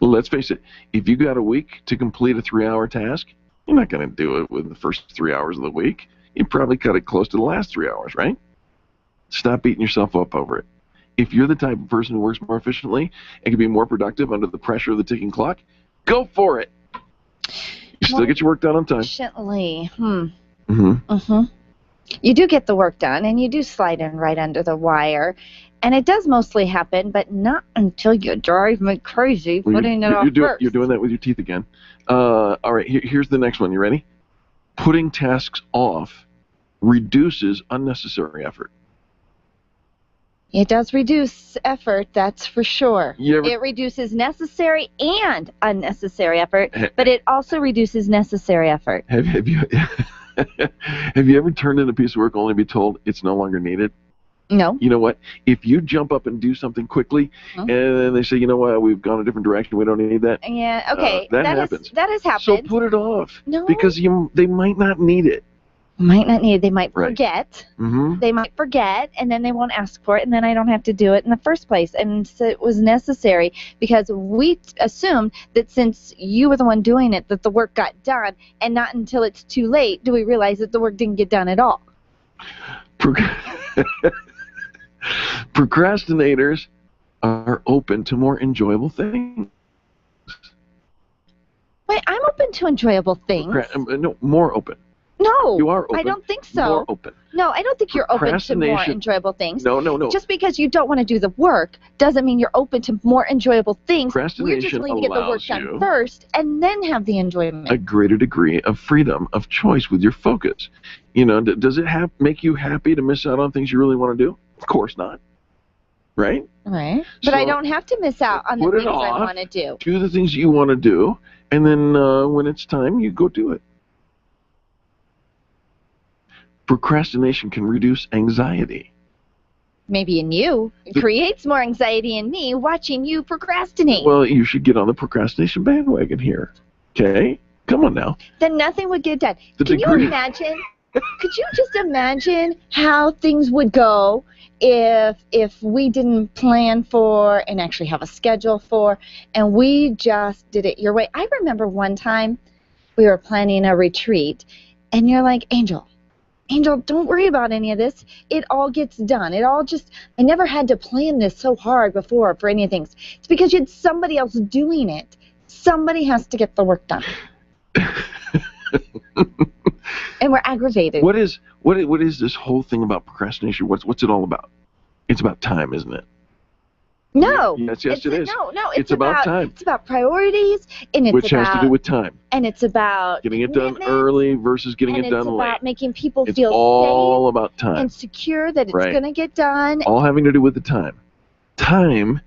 Let's face it, if you got a week to complete a 3-hour task, you're not going to do it within the first 3 hours of the week. You probably cut it close to the last 3 hours, right? Stop beating yourself up over it. If you're the type of person who works more efficiently and can be more productive under the pressure of the ticking clock, go for it. You still get your work done on time. Efficiently. You do get the work done, and you do slide in right under the wire. And it does mostly happen, but not until you drive me crazy putting it off first. You're doing that with your teeth again. All right, here's the next one. You ready? Putting tasks off reduces unnecessary effort. It does reduce effort, that's for sure. It reduces necessary and unnecessary effort, but it also reduces necessary effort. Have you have you ever turned in a piece of work only to be told it's no longer needed? No. You know what? If you jump up and do something quickly, and then they say, you know what, we've gone a different direction, we don't need that. Yeah, okay. That happens. That has happened. So put it off. No. Because they might not need it. Might not need it. They might Right. forget. Mm-hmm. They might forget, and then they won't ask for it, and then I don't have to do it in the first place. And so it was necessary because we assumed that since you were the one doing it, that the work got done, and not until it's too late do we realize that the work didn't get done at all. Procrastinators are open to more enjoyable things. Wait, I'm open to enjoyable things. No, more open. No, You are open. I don't think so. More open. No, I don't think you're open to more Procrastination- enjoyable things. No. Just because you don't want to do the work doesn't mean you're open to more enjoyable things. We're just Procrastination willing to get the work allows done you first and then have the enjoyment. a greater degree of freedom of choice with your focus. You know, does it make you happy to miss out on things you really want to do? Of course not. Right? Right. But I So, don't have to miss out on the put it things I off. want to do. Do the things you want to do, and then when it's time, you go do it. Procrastination can reduce anxiety. Maybe in you. It creates more anxiety in me watching you procrastinate. Well, you should get on the procrastination bandwagon here. Okay? Come on now. Then nothing would get done. The Can degree- you imagine? Could you just imagine how things would go if we didn't plan for and actually have a schedule for, and we just did it your way? I remember one time we were planning a retreat, and you're like, Angel, don't worry about any of this. It all gets done. I never had to plan this so hard before for any of things. It's because you had somebody else doing it. Somebody has to get the work done. And we're aggravated. What is this whole thing about procrastination? What's it all about? It's about time, isn't it? No. Yes, it is. No, It's about time. It's about priorities, and it's Which about, has to do with time. and it's about Getting it done early versus getting and it done it's late. about making people It's feel all safe about time. and secure that it's Right. going to get done. All having to do with the time. Time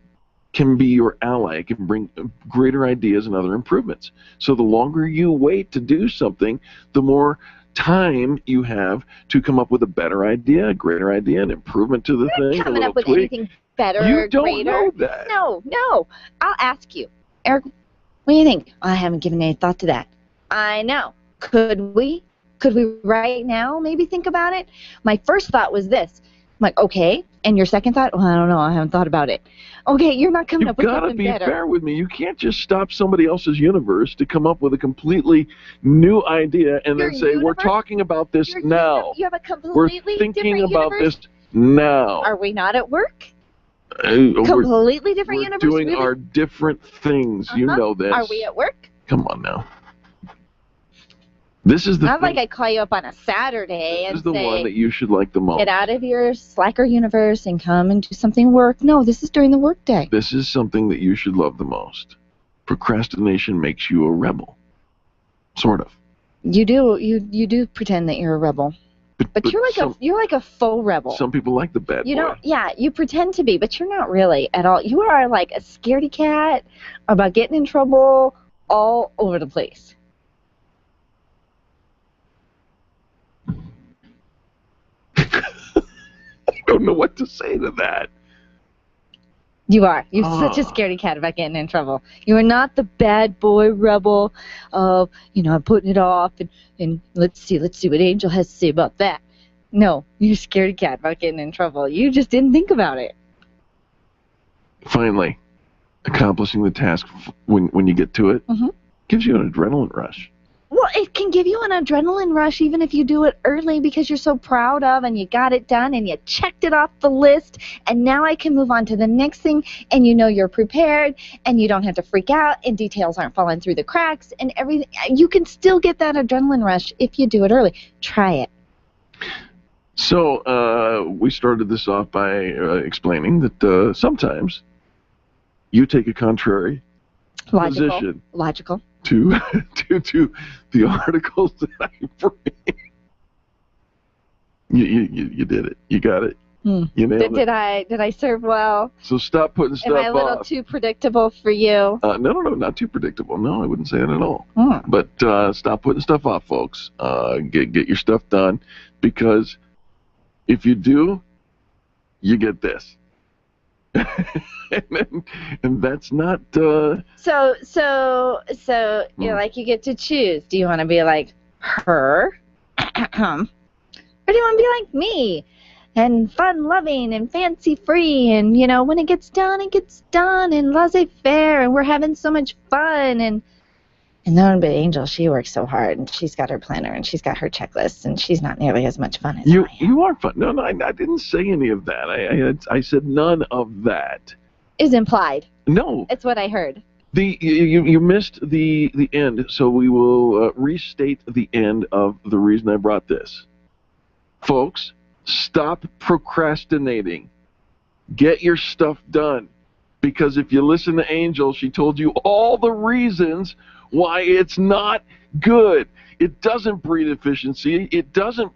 can be your ally. It can bring greater ideas and other improvements. So the longer you wait to do something, the more time you have to come up with a better idea, a gretter idea, an improvement to the thing, a Coming little up with tweak. anything better You or don't greater. know that. No. I'll ask you, Eric. What do you think? I haven't given any thought to that. I know. Could we right now maybe think about it? My first thought was this. I'm like, okay. And your second thought? Well, I don't know. I haven't thought about it. Okay, you're not coming You've up with got to something be better. fair with me. You can't just stop somebody else's universe to come up with a completely new idea and Your then say, we're universe? talking about this now. You have a We're completely thinking different about universe. this now. Are we not at work? We're Completely different we're universe. doing really? our different things. You Uh-huh. know this. Are we at work? Come on now. This is the Not thing. like I call you up on a Saturday This and is the say, one that you should like the most. get out of your slacker universe and come and do something work. No, this is during the workday. This is something that you should love the most. Procrastination makes you a rebel. Sort of. You do pretend that you're a rebel. But you're like a faux rebel. Some people like the bad boy. You don't. Yeah, you pretend to be, but you're not really at all. You are like a scaredy cat about getting in trouble all over the place. I don't know what to say to that. You are. You're such a scaredy cat about getting in trouble. You are not the bad boy rebel of, I'm putting it off and let's see what Angel has to say about that. No, you're a scaredy cat about getting in trouble. You just didn't think about it. Finally, accomplishing the task when you get to it gives you an adrenaline rush. Well, it can give you an adrenaline rush even if you do it early because you're so proud of and you got it done and you checked it off the list and now I can move on to the next thing and you're prepared and you don't have to freak out and details aren't falling through the cracks and everything. You can still get that adrenaline rush if you do it early. Try it. So we started this off by explaining that sometimes you take a contrary position. Logical. To the articles that I bring. You did it. You got it. You nailed it. Did I serve well? So stop putting stuff off. Am I a little too predictable for you? No, not too predictable. No, I wouldn't say that at all. But stop putting stuff off, folks. Get your stuff done, because if you do, you get this. and that's not So you're like, you get to choose. Do you want to be like her or do you want to be like me and fun loving and fancy free and when it gets done and laissez-faire and we're having so much fun and then but Angel, she works so hard and she's got her planner and she's got her checklists and she's not nearly as much fun as I am. You are fun. No, I didn't say any of that. I said none of that. Is implied. No. It's what I heard. You missed the end, so we will restate the end of the reason I brought this. Folks, stop procrastinating. Get your stuff done. Because if you listen to Angel, she told you all the reasons why it's not good. It doesn't breed efficiency. It doesn't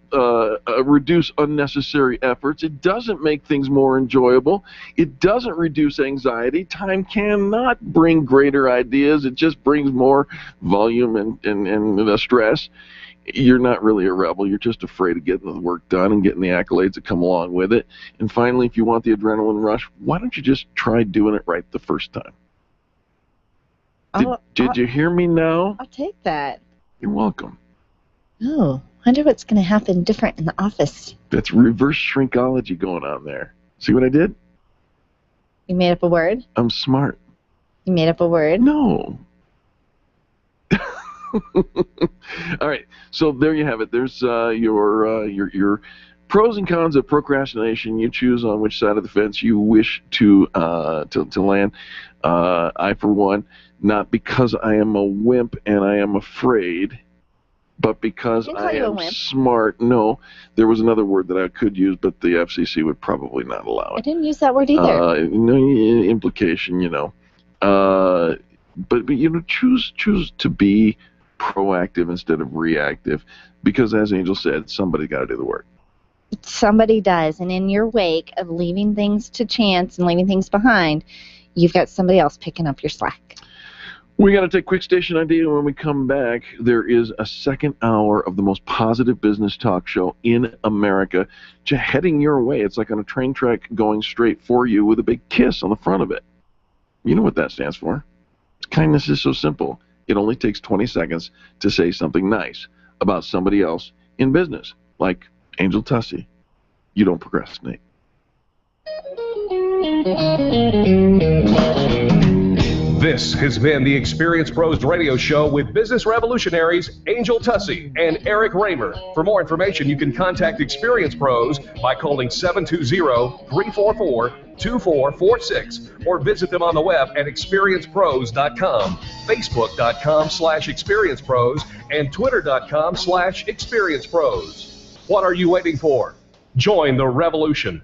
reduce unnecessary efforts. It doesn't make things more enjoyable. It doesn't reduce anxiety. Time cannot bring greater ideas. It just brings more volume and stress. You're not really a rebel. You're just afraid of getting the work done and getting the accolades that come along with it. And finally, if you want the adrenaline rush, why don't you just try doing it right the first time? Did you hear me now? I'll take that. You're welcome. Oh, I wonder what's going to happen different in the office. That's reverse shrinkology going on there. See what I did? You made up a word? I'm smart. You made up a word? No. All right, so there you have it. There's your pros and cons of procrastination. You choose on which side of the fence you wish to land. I, for one, not because I am a wimp and I am afraid, but because I am smart. No, there was another word that I could use, but the FCC would probably not allow it. I didn't use that word either. No implication, But choose to be proactive instead of reactive, because as Angel said, somebody's got to do the work. Somebody does, and in your wake of leaving things to chance and leaving things behind, you've got somebody else picking up your slack. We got to take a quick station ID, and when we come back, there is a second hour of the most positive business talk show in America heading your way. It's like on a train track going straight for you with a big kiss on the front of it. You know what that stands for. Kindness is so simple. It only takes 20 seconds to say something nice about somebody else in business, like Angel Tuccy. You don't procrastinate. This has been the Experience Pros radio show with business revolutionaries Angel Tuccy and Eric Reamer. For more information, you can contact Experience Pros by calling 720-344-2446 or visit them on the web at experiencepros.com, facebook.com/experiencepros, and twitter.com/experiencepros. What are you waiting for? Join the revolution.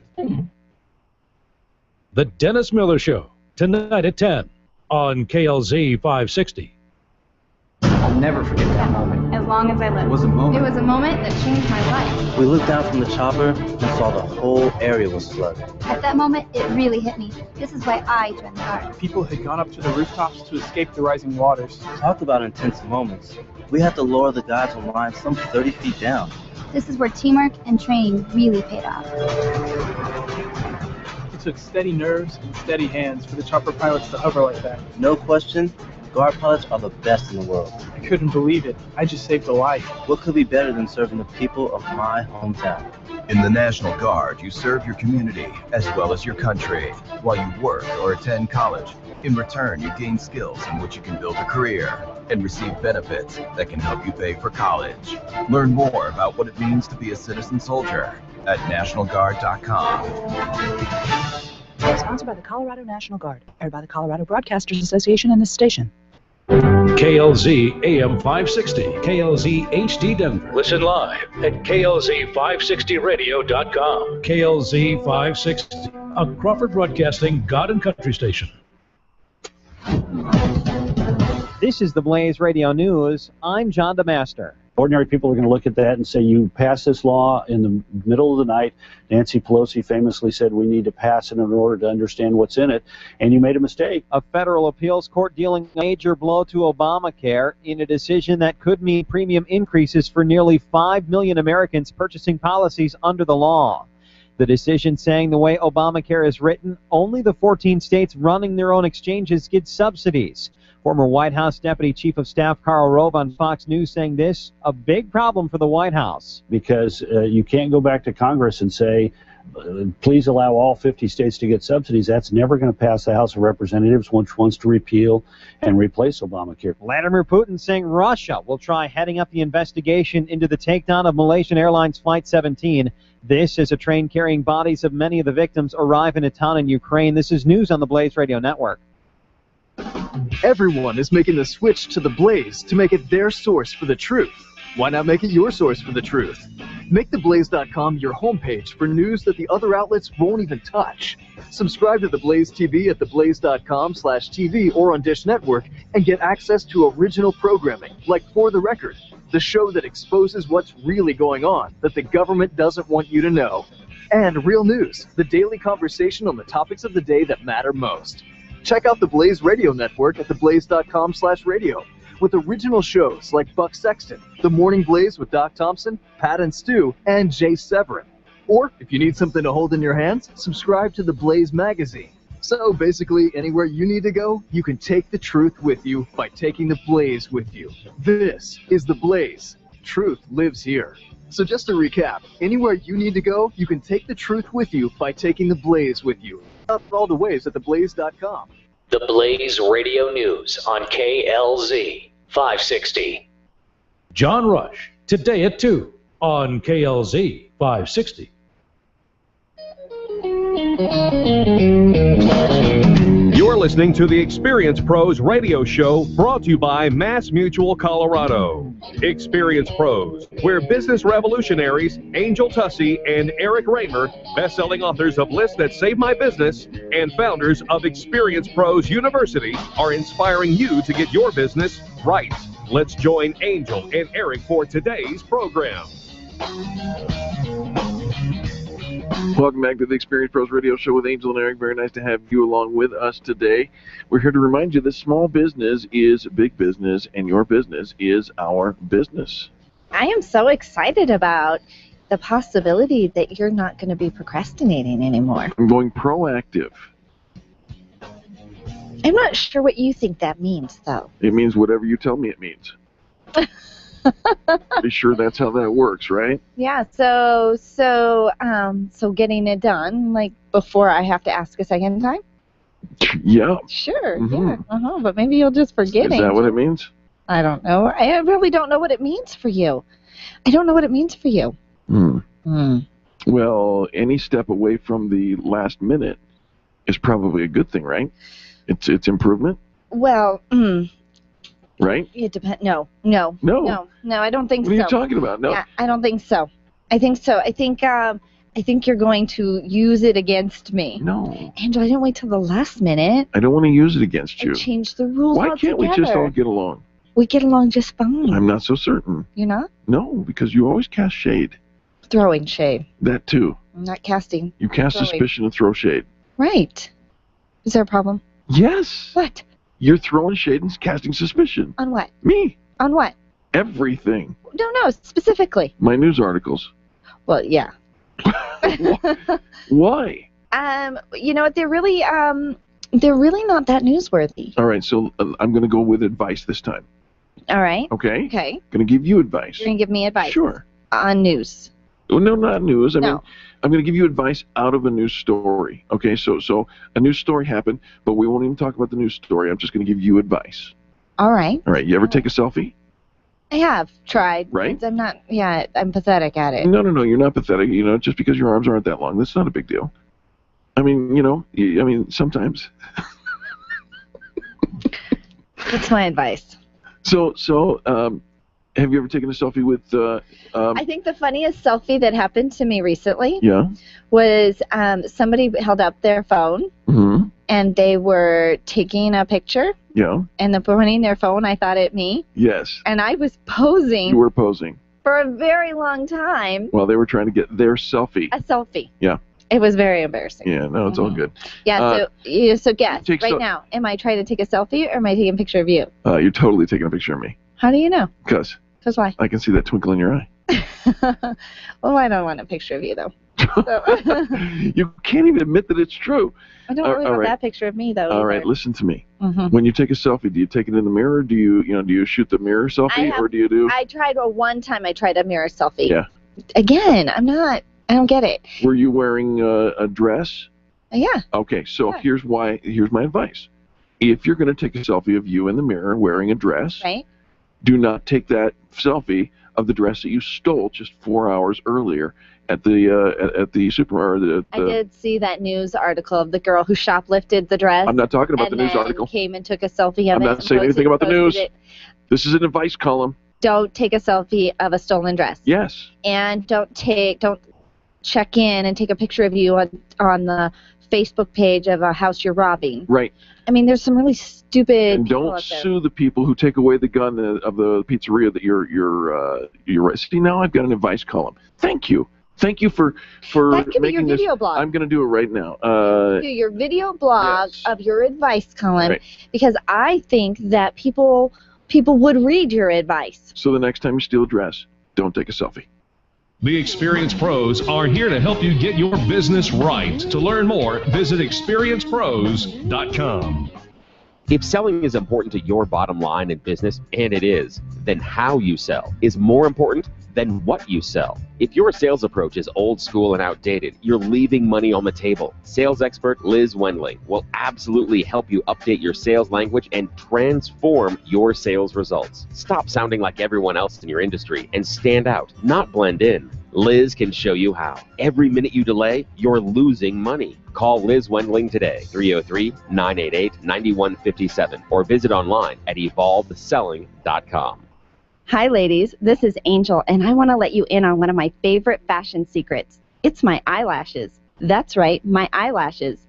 The Dennis Miller Show, tonight at 10 on KLZ 560. I'll never forget that moment. As long as I live. It was a moment. It was a moment that changed my life. We looked down from the chopper and saw the whole area was flooded. At that moment, it really hit me. This is why I joined the Guard. People had gone up to the rooftops to escape the rising waters. Talk about intense moments. We had to lower the guys on line some 30 feet down. This is where teamwork and training really paid off. It took steady nerves and steady hands for the chopper pilots to hover like that. No question, Guard pilots are the best in the world. I couldn't believe it. I just saved a life. What could be better than serving the people of my hometown? In the National Guard, you serve your community as well as your country while you work or attend college. In return, you gain skills in which you can build a career and receive benefits that can help you pay for college. Learn more about what it means to be a citizen soldier at nationalguard.com. Sponsored by the Colorado National Guard, aired by the Colorado Broadcasters Association and this station. KLZ AM 560, KLZ HD Denver. Listen live at KLZ560radio.com. KLZ 560, a Crawford Broadcasting God and Country station. This is the Blaze Radio News. I'm John DeMaster. Ordinary people are going to look at that and say, you passed this law in the middle of the night. Nancy Pelosi famously said we need to pass it in order to understand what's in it, and you made a mistake. A federal appeals court dealing a major blow to Obamacare in a decision that could mean premium increases for nearly 5 million Americans purchasing policies under the law. The decision saying the way Obamacare is written, only the 14 states running their own exchanges get subsidies. Former White House Deputy Chief of Staff Karl Rove on Fox News saying this, a big problem for the White House. Because you can't go back to Congress and say, please allow all 50 states to get subsidies. That's never going to pass the House of Representatives, which wants to repeal and replace Obamacare. Vladimir Putin saying Russia will try heading up the investigation into the takedown of Malaysian Airlines Flight 17. This as a train carrying bodies of many of the victims arrive in a town in Ukraine. This is news on the Blaze Radio Network. Everyone is making the switch to the Blaze to make it their source for the truth. Why not make it your source for the truth? Make theblaze.com your homepage for news that the other outlets won't even touch. Subscribe to The Blaze TV at theblaze.com/TV or on Dish Network and get access to original programming like For the Record, the show that exposes what's really going on that the government doesn't want you to know. And Real News, the daily conversation on the topics of the day that matter most. Check out the Blaze Radio Network at theblaze.com/radio with original shows like Buck Sexton, The Morning Blaze with Doc Thompson, Pat and Stu, and Jay Severin. Or, if you need something to hold in your hands, subscribe to the Blaze magazine. So basically, anywhere you need to go, you can take the truth with you by taking the Blaze with you. This is the Blaze. Truth lives here. So just to recap, anywhere you need to go, you can take the truth with you by taking the Blaze with you. Up all the ways at theblaze.com. The Blaze Radio News on KLZ 560. John Rush, today at 2 on KLZ 560. You're listening to the Experience Pros radio show brought to you by Mass Mutual Colorado. Experience Pros, where business revolutionaries Angel Tuccy and Eric Reamer, best-selling authors of Lists That Save My Business and founders of Experience Pros University, are inspiring you to get your business right. Let's join Angel and Eric for today's program. Welcome back to the Experience Pros Radio Show with Angel and Eric. Very nice to have you along with us today. We're here to remind you that small business is big business, and your business is our business. I am so excited about the possibility that you're not going to be procrastinating anymore. I'm going proactive. I'm not sure what you think that means, though. It means whatever you tell me it means. Be sure that's how that works, right? Yeah, so getting it done, like, before I have to ask a second time? Yeah. Sure, yeah, but maybe you'll just forget it. Is that what it means? I don't know. I really don't know what it means for you. I don't know what it means for you. Well, any step away from the last minute is probably a good thing, right? It's improvement? Well, right? It depends. No, I don't think so. What are you talking about? No. Yeah, I don't think so. I think you're going to use it against me. No. Angel, I didn't wait till the last minute. I don't want to use it against you. I changed the rules Why can't we just all get along? We get along just fine. I'm not so certain. You're not? No, because you always cast shade. Throwing shade. That too. I'm not casting. You cast Throwing. suspicion and throw shade. Right. Is there a problem? Yes. What? You're throwing shade and casting suspicion. On what? Me. On what? Everything. No, specifically. My news articles. Well, yeah. Why? You know what? They're really not that newsworthy. All right, so I'm going to go with advice this time. All right. Okay? Okay. Going to give you advice. You're going to give me advice? Sure. On news? Oh, no, not news. I No. mean, I'm going to give you advice out of a news story. Okay, so a news story happened, but we won't even talk about the news story. I'm just going to give you advice. All right. All right, you ever take a selfie? I have tried. Right? I'm not, I'm pathetic at it. No, you're not pathetic. You know, just because your arms aren't that long, that's not a big deal. I mean, you know, sometimes. That's my advice. So, have you ever taken a selfie with? I think the funniest selfie that happened to me recently Yeah. was somebody held up their phone Mm-hmm. and they were taking a picture Yeah. and they're pointing their phone, I thought, at me. Yes. And I was posing You were posing for a very long time. while they were trying to get their selfie. A selfie. Yeah. It was very embarrassing. Yeah. No, it's all good. Yeah, so guess, take right so- now, am I trying to take a selfie or am I taking a picture of you? You're totally taking a picture of me. How do you know? Because why? I can see that twinkle in your eye. Well, I don't want a picture of you, though. So You can't even admit that it's true. I don't really all want right. that picture of me, though. All either. right, listen to me. Mhm. When you take a selfie, do you take it in the mirror? Do you shoot the mirror selfie, or do you do? I tried one time. I tried a mirror selfie. Yeah. Again, I don't get it. Were you wearing a dress? Yeah. Okay, so here's my advice. If you're going to take a selfie of you in the mirror wearing a dress, Right. do not take that selfie of the dress that you stole just 4 hours earlier at the supermarket. I did see that news article of the girl who shoplifted the dress. I'm not talking about the news then article. Came and took a selfie of I'm it. not and saying anything about the posted news. it. This is an advice column. Don't take a selfie of a stolen dress. Yes. And don't check in and take a picture of you on the Facebook page of a house you're robbing. Right. I mean, there's some really stupid And people don't out there. sue the people who take away the gun of the pizzeria that you're. See, now I've got an advice column. Thank you for That could be your making this. video blog. I'm going to do it right now. Do your video blog of your advice column, Right. because I think that people would read your advice. So the next time you steal a dress, don't take a selfie. The experienced pros are here to help you get your business right. To learn more, visit experiencepros.com. If selling is important to your bottom line in business, and it is, then how you sell is more important than what you sell. If your sales approach is old school and outdated, you're leaving money on the table. Sales expert Liz Wendling will absolutely help you update your sales language and transform your sales results. Stop sounding like everyone else in your industry and stand out, not blend in. Liz can show you how. Every minute you delay, you're losing money. Call Liz Wendling today, 303-988-9157, or visit online at evolvedselling.com. Hi, ladies. This is Angel, and I want to let you in on one of my favorite fashion secrets. It's my eyelashes. That's right, my eyelashes.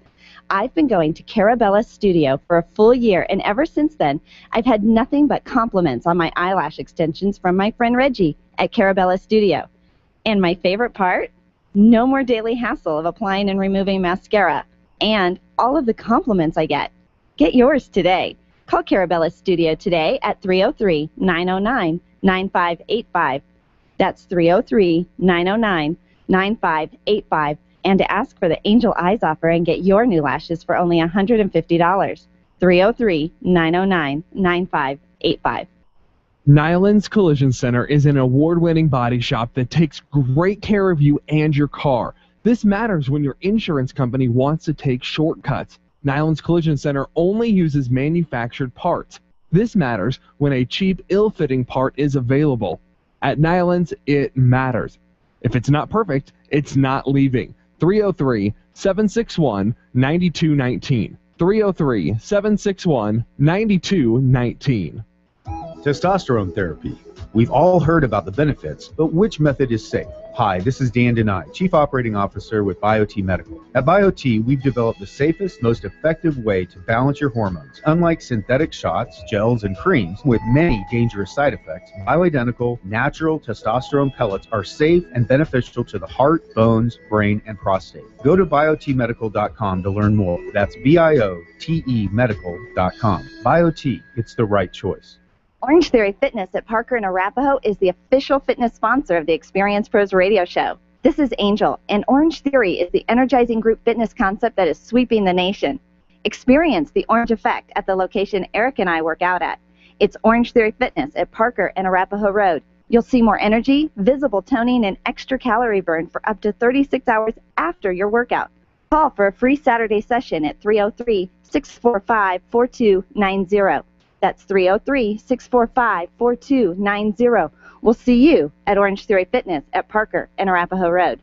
I've been going to Carabella's studio for a full year, and ever since then, I've had nothing but compliments on my eyelash extensions from my friend Reggie at Carabella's studio. And my favorite part? No more daily hassle of applying and removing mascara. And all of the compliments I get. Get yours today. Call Carabella's studio today at 303-909-9585. That's 303-909-9585. And to ask for the Angel Eyes offer and get your new lashes for only $150. 303-909-9585. Nyland's Collision Center is an award-winning body shop that takes great care of you and your car. This matters when your insurance company wants to take shortcuts. Nyland's Collision Center only uses manufactured parts. This matters when a cheap, ill-fitting part is available. At Nyland's, it matters. If it's not perfect, it's not leaving. 303-761-9219. 303-761-9219. Testosterone therapy. We've all heard about the benefits, but which method is safe? Hi, this is Dan Denai, Chief Operating Officer with BioT Medical. At BioT, we've developed the safest, most effective way to balance your hormones. Unlike synthetic shots, gels, and creams with many dangerous side effects, bioidentical, natural testosterone pellets are safe and beneficial to the heart, bones, brain, and prostate. Go to biotmedical.com to learn more. That's BIOTE medical.com. BioT, it's the right choice. Orange Theory Fitness at Parker and Arapahoe is the official fitness sponsor of the Experience Pros radio show. This is Angel, and Orange Theory is the energizing group fitness concept that is sweeping the nation. Experience the orange effect at the location Eric and I work out at. It's Orange Theory Fitness at Parker and Arapahoe Road. You'll see more energy, visible toning, and extra calorie burn for up to 36 hours after your workout. Call for a free Saturday session at 303-645-4290. That's 303-645-4290. We'll see you at Orange Theory Fitness at Parker and Arapahoe Road.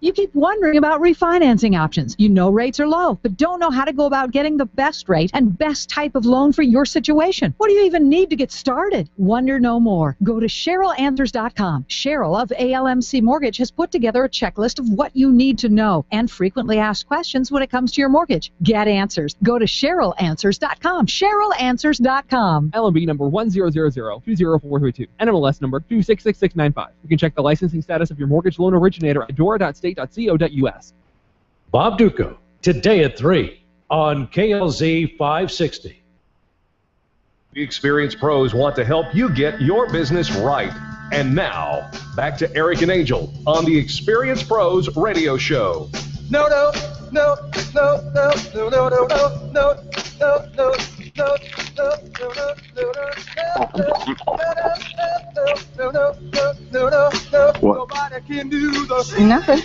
You keep wondering about refinancing options. You know rates are low, but don't know how to go about getting the best rate and best type of loan for your situation. What do you even need to get started? Wonder no more. Go to CherylAnswers.com. Cheryl of ALMC Mortgage has put together a checklist of what you need to know and frequently asked questions when it comes to your mortgage. Get answers. Go to CherylAnswers.com. CherylAnswers.com. LMB number 100020432. NMLS number 266695. You can check the licensing status of your mortgage loan originator at dora.state.co.us. Bob Duco, today at 3 on KLZ 560. The experienced pros want to help you get your business right. And now, back to Eric and Angel on the Experienced Pros radio show. No, no, no, no, no, no, no, no, no, no, no, no. What? Nothing.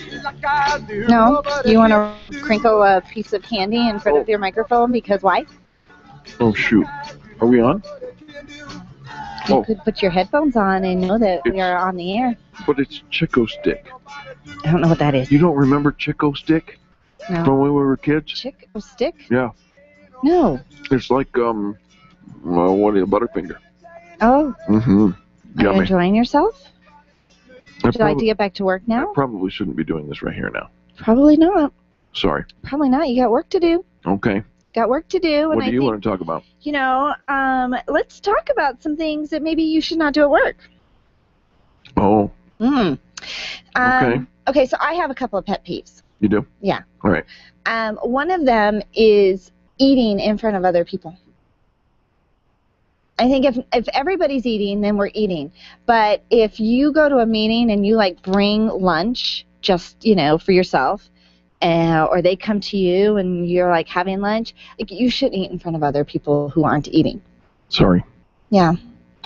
No. You want to crinkle a piece of candy in front of your microphone because why? Oh, shoot. Are we on? You could put your headphones on and know that we are on the air. But it's Chico Stick. I don't know what that is. You don't remember Chico Stick? No. From when we were kids? Chico Stick? Yeah. No. It's like, what is a Butterfinger? Oh. Mm-hmm. Are you enjoying yourself? Would you like to get back to work now? I probably shouldn't be doing this right here now. Probably not. Sorry. Probably not. You got work to do. Okay. Got work to do. What do you want to talk about? You know, let's talk about some things that maybe you should not do at work. Oh. Okay. Okay, so I have a couple of pet peeves. You do? Yeah. All right. One of them is eating in front of other people. I think if everybody's eating, then we're eating. But if you go to a meeting and you like bring lunch just, for yourself, or they come to you and you're like having lunch, like you shouldn't eat in front of other people who aren't eating. Sorry. Yeah.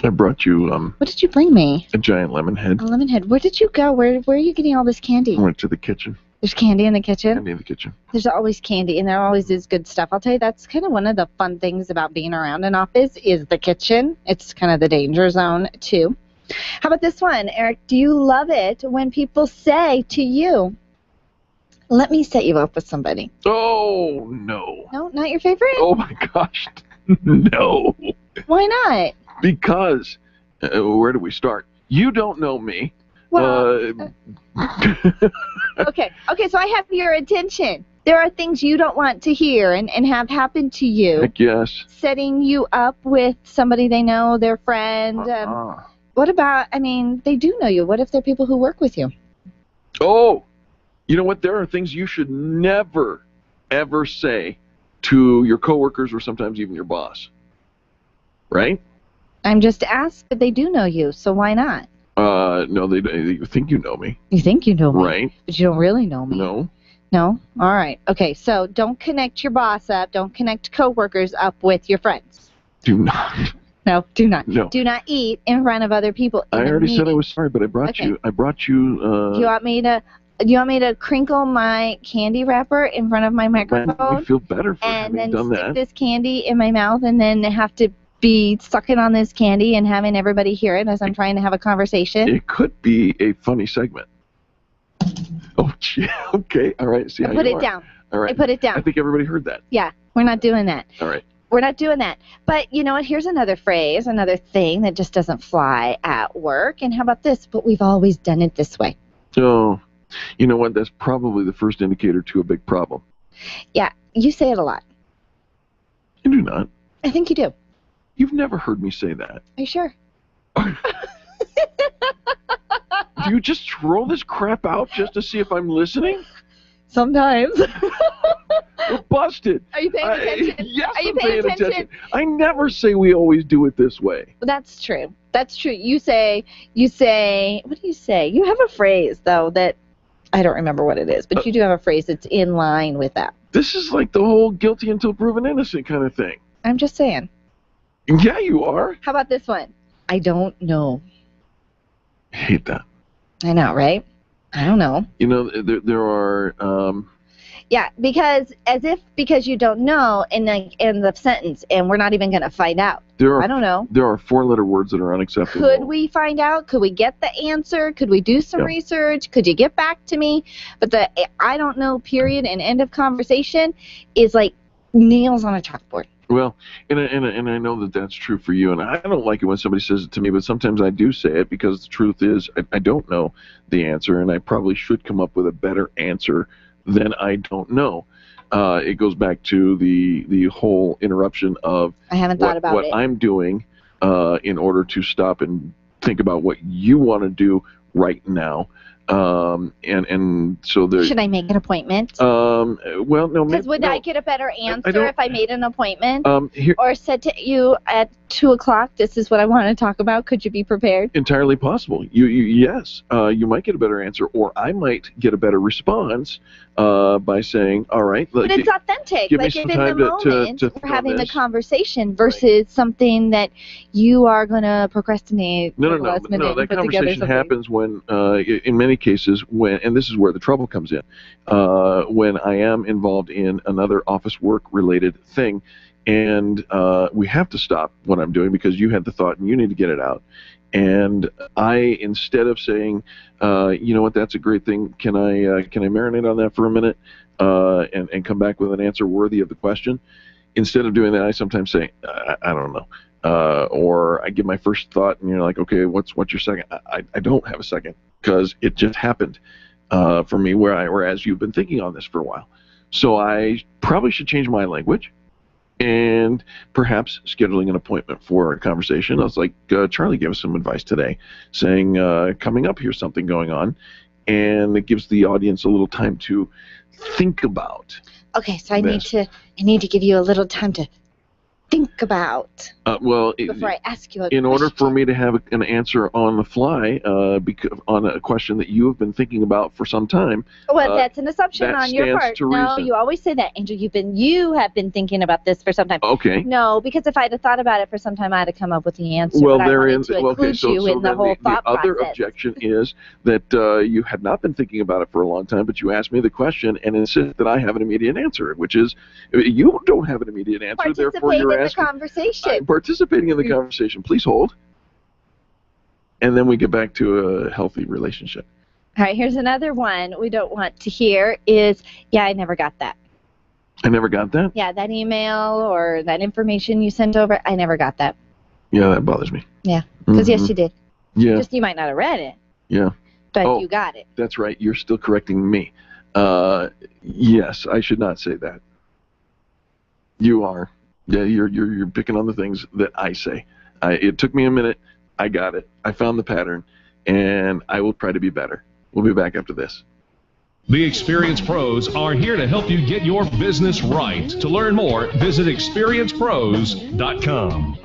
I brought you What did you bring me? a giant lemon head. A lemon head. Where did you go? Where are you getting all this candy? I went to the kitchen. There's candy in the kitchen? Candy in the kitchen. There's always candy, and there always is good stuff. I'll tell you, that's kind of one of the fun things about being around an office is the kitchen. It's kind of the danger zone, too. How about this one, Eric? Do you love it when people say to you, let me set you up with somebody? Oh, no. No, not your favorite? Oh, my gosh. No. Why not? Because, where do we start? You don't know me. Well, okay, so I have your attention. There are things you don't want to hear and have happened to you. Heck yes. Setting you up with somebody they know, their friend. What about, they do know you. What if they're people who work with you? Oh, you know what? There are things you should never, ever say to your coworkers or sometimes even your boss. Right? I'm just asked, but they do know you, so why not? No, they think you know me. You think you know me. Right. But you don't really know me. No. No? All right. Okay, so don't connect your boss up. Don't connect coworkers up with your friends. Do not. No, do not. No. Do not eat in front of other people. I already said I was sorry, but I brought you. I brought you. Do you want me to crinkle my candy wrapper in front of my microphone? I feel better for and having then done stick that. this candy in my mouth and then have to be sucking on this candy and having everybody hear it as I'm trying to have a conversation? It could be a funny segment. Oh, gee. Okay. All right. See how Put you it are. down. All right. I put it down. I think everybody heard that. Yeah, we're not doing that. All right. We're not doing that. But you know what? Here's another phrase, another thing that just doesn't fly at work. And how about this? But we've always done it this way. Oh, you know what? That's probably the first indicator to a big problem. Yeah, you say it a lot. I do not. I think you do. You've never heard me say that. Are you sure? Do you just throw this crap out just to see if I'm listening? Sometimes. We're busted. Are you paying attention? Yes, Are you I'm paying attention? I never say we always do it this way. That's true. That's true. You say, what do you say? You have a phrase, though, that I don't remember what it is, but you do have a phrase that's in line with that. This is like the whole guilty until proven innocent kind of thing. I'm just saying. Yeah, you are. How about this one? I don't know. I hate that. I know, right? I don't know. You know, there are... Yeah, because you don't know in the sentence, and we're not even going to find out. I don't know. There are 4-letter words that are unacceptable. Could we find out? Could we get the answer? Could we do some research? Could you get back to me? But the I don't know period and end of conversation is like nails on a chalkboard. Well, and I know that that's true for you, and I don't like it when somebody says it to me, but sometimes I do say it because the truth is I don't know the answer, and I probably should come up with a better answer than I don't know. It goes back to the whole interruption of I haven't thought about what I'm doing in order to stop and think about what you want to do right now. And so there. Should I make an appointment? Well, no. Because would I get a better answer if I made an appointment? Here, or said to you at 2 o'clock, this is what I want to talk about. Could you be prepared? Entirely possible. Yes. You might get a better answer, or I might get a better response by saying, all right. But it's authentic. Give like me if some in time the moment to we're having the this. conversation versus something that you are going to procrastinate. No. That conversation happens when, in many cases, and this is where the trouble comes in, when I am involved in another office work related thing, and we have to stop what I'm doing because you had the thought and you need to get it out. And I, instead of saying, you know what, that's a great thing, can I marinate on that for a minute and come back with an answer worthy of the question? Instead of doing that, I sometimes say, I don't know. Or I give my first thought, and you're like, okay, what's your second? I don't have a second because it just happened for me, whereas you've been thinking on this for a while. So I probably should change my language and perhaps scheduling an appointment for a conversation. I was like, Charlie gave us some advice today saying, coming up, here's something going on, and it gives the audience a little time to think about. Okay, so I need to give you a little time to think about before I ask you a question. In order for me to have an answer on the fly on a question that you have been thinking about for some time. Well, that's an assumption on your part. No, reason. you always say that, Angel. You have been thinking about this for some time. Okay. No, because if I'd have thought about it for some time, I'd have come up with the answer. Well, but I wanted to include you in the whole thought process. The other objection is that you had not been thinking about it for a long time, but you asked me the question and insist that I have an immediate answer, which is you don't have an immediate answer, therefore you're asking. Conversation. I'm participating in the conversation. Please hold. And then we get back to a healthy relationship. All right, here's another one we don't want to hear is, yeah, I never got that. I never got that? Yeah, that email or that information you sent over, I never got that. Yeah, that bothers me. Yeah, because yes, you did. Yeah. Just you might not have read it. Yeah. But you got it. That's right. You're still correcting me. Yes, I should not say that. You are. Yeah, you're picking on the things that I say. It took me a minute. I got it. I found the pattern, and I will try to be better. We'll be back after this. The Experience Pros are here to help you get your business right. To learn more, visit experiencepros.com.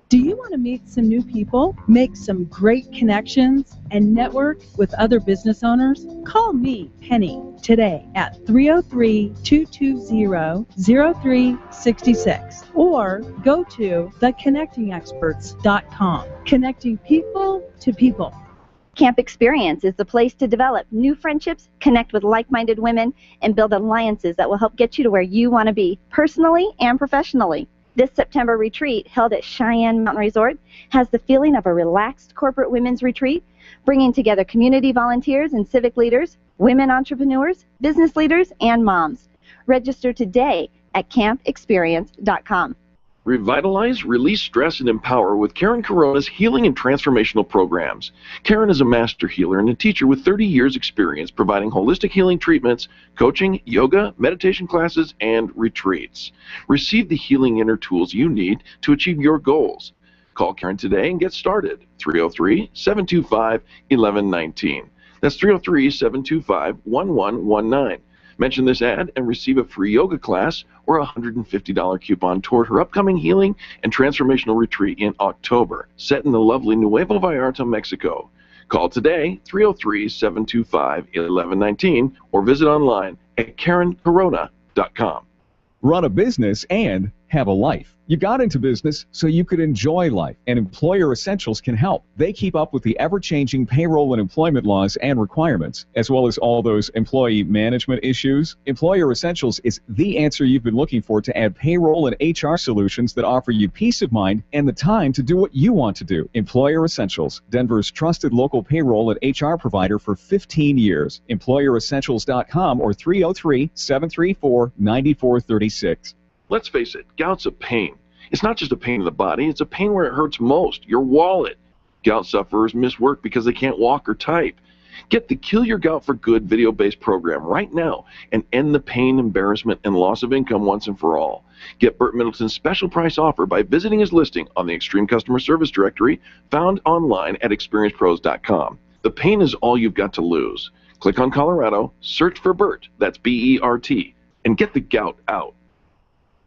Do you want to meet some new people, make some great connections, and network with other business owners? Call me, Penny, today at 303-220-0366 or go to theconnectingexperts.com. Connecting people to people. Camp Experience is the place to develop new friendships, connect with like-minded women, and build alliances that will help get you to where you want to be, personally and professionally. This September retreat, held at Cheyenne Mountain Resort, has the feeling of a relaxed corporate women's retreat, bringing together community volunteers and civic leaders, women entrepreneurs, business leaders, and moms. Register today at campexperience.com. Revitalize, release stress, and empower with Karen Corona's healing and transformational programs. Karen is a master healer and a teacher with 30 years experience providing holistic healing treatments, coaching, yoga, meditation classes, and retreats. Receive the healing inner tools you need to achieve your goals. Call Karen today and get started. 303-725-1119. That's 303-725-1119. Mention this ad and receive a free yoga class or a $150 coupon toward her upcoming healing and transformational retreat in October, set in the lovely Nuevo Vallarta, Mexico. Call today, 303-725-1119, or visit online at KarenCorona.com. Run a business and have a life. You got into business so you could enjoy life, and Employer Essentials can help. They keep up with the ever-changing payroll and employment laws and requirements, as well as all those employee management issues. Employer Essentials is the answer you've been looking for to add payroll and HR solutions that offer you peace of mind and the time to do what you want to do. Employer Essentials, Denver's trusted local payroll and HR provider for 15 years. EmployerEssentials.com or 303-734-9436. Let's face it, gout's a pain. It's not just a pain in the body, it's a pain where it hurts most, your wallet. Gout sufferers miss work because they can't walk or type. Get the Kill Your Gout for Good video-based program right now and end the pain, embarrassment, and loss of income once and for all. Get Burt Middleton's special price offer by visiting his listing on the Extreme Customer Service Directory found online at experiencepros.com. The pain is all you've got to lose. Click on Colorado, search for Burt, that's B-E-R-T, and get the gout out.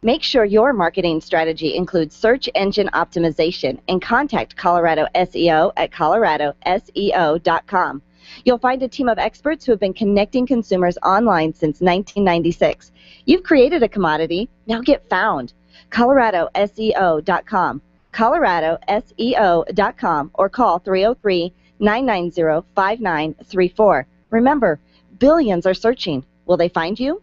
Make sure your marketing strategy includes search engine optimization and contact Colorado SEO at coloradoseo.com. You'll find a team of experts who have been connecting consumers online since 1996. You've created a commodity, now get found. coloradoseo.com, coloradoseo.com, or call 303-990-5934. Remember, billions are searching. Will they find you?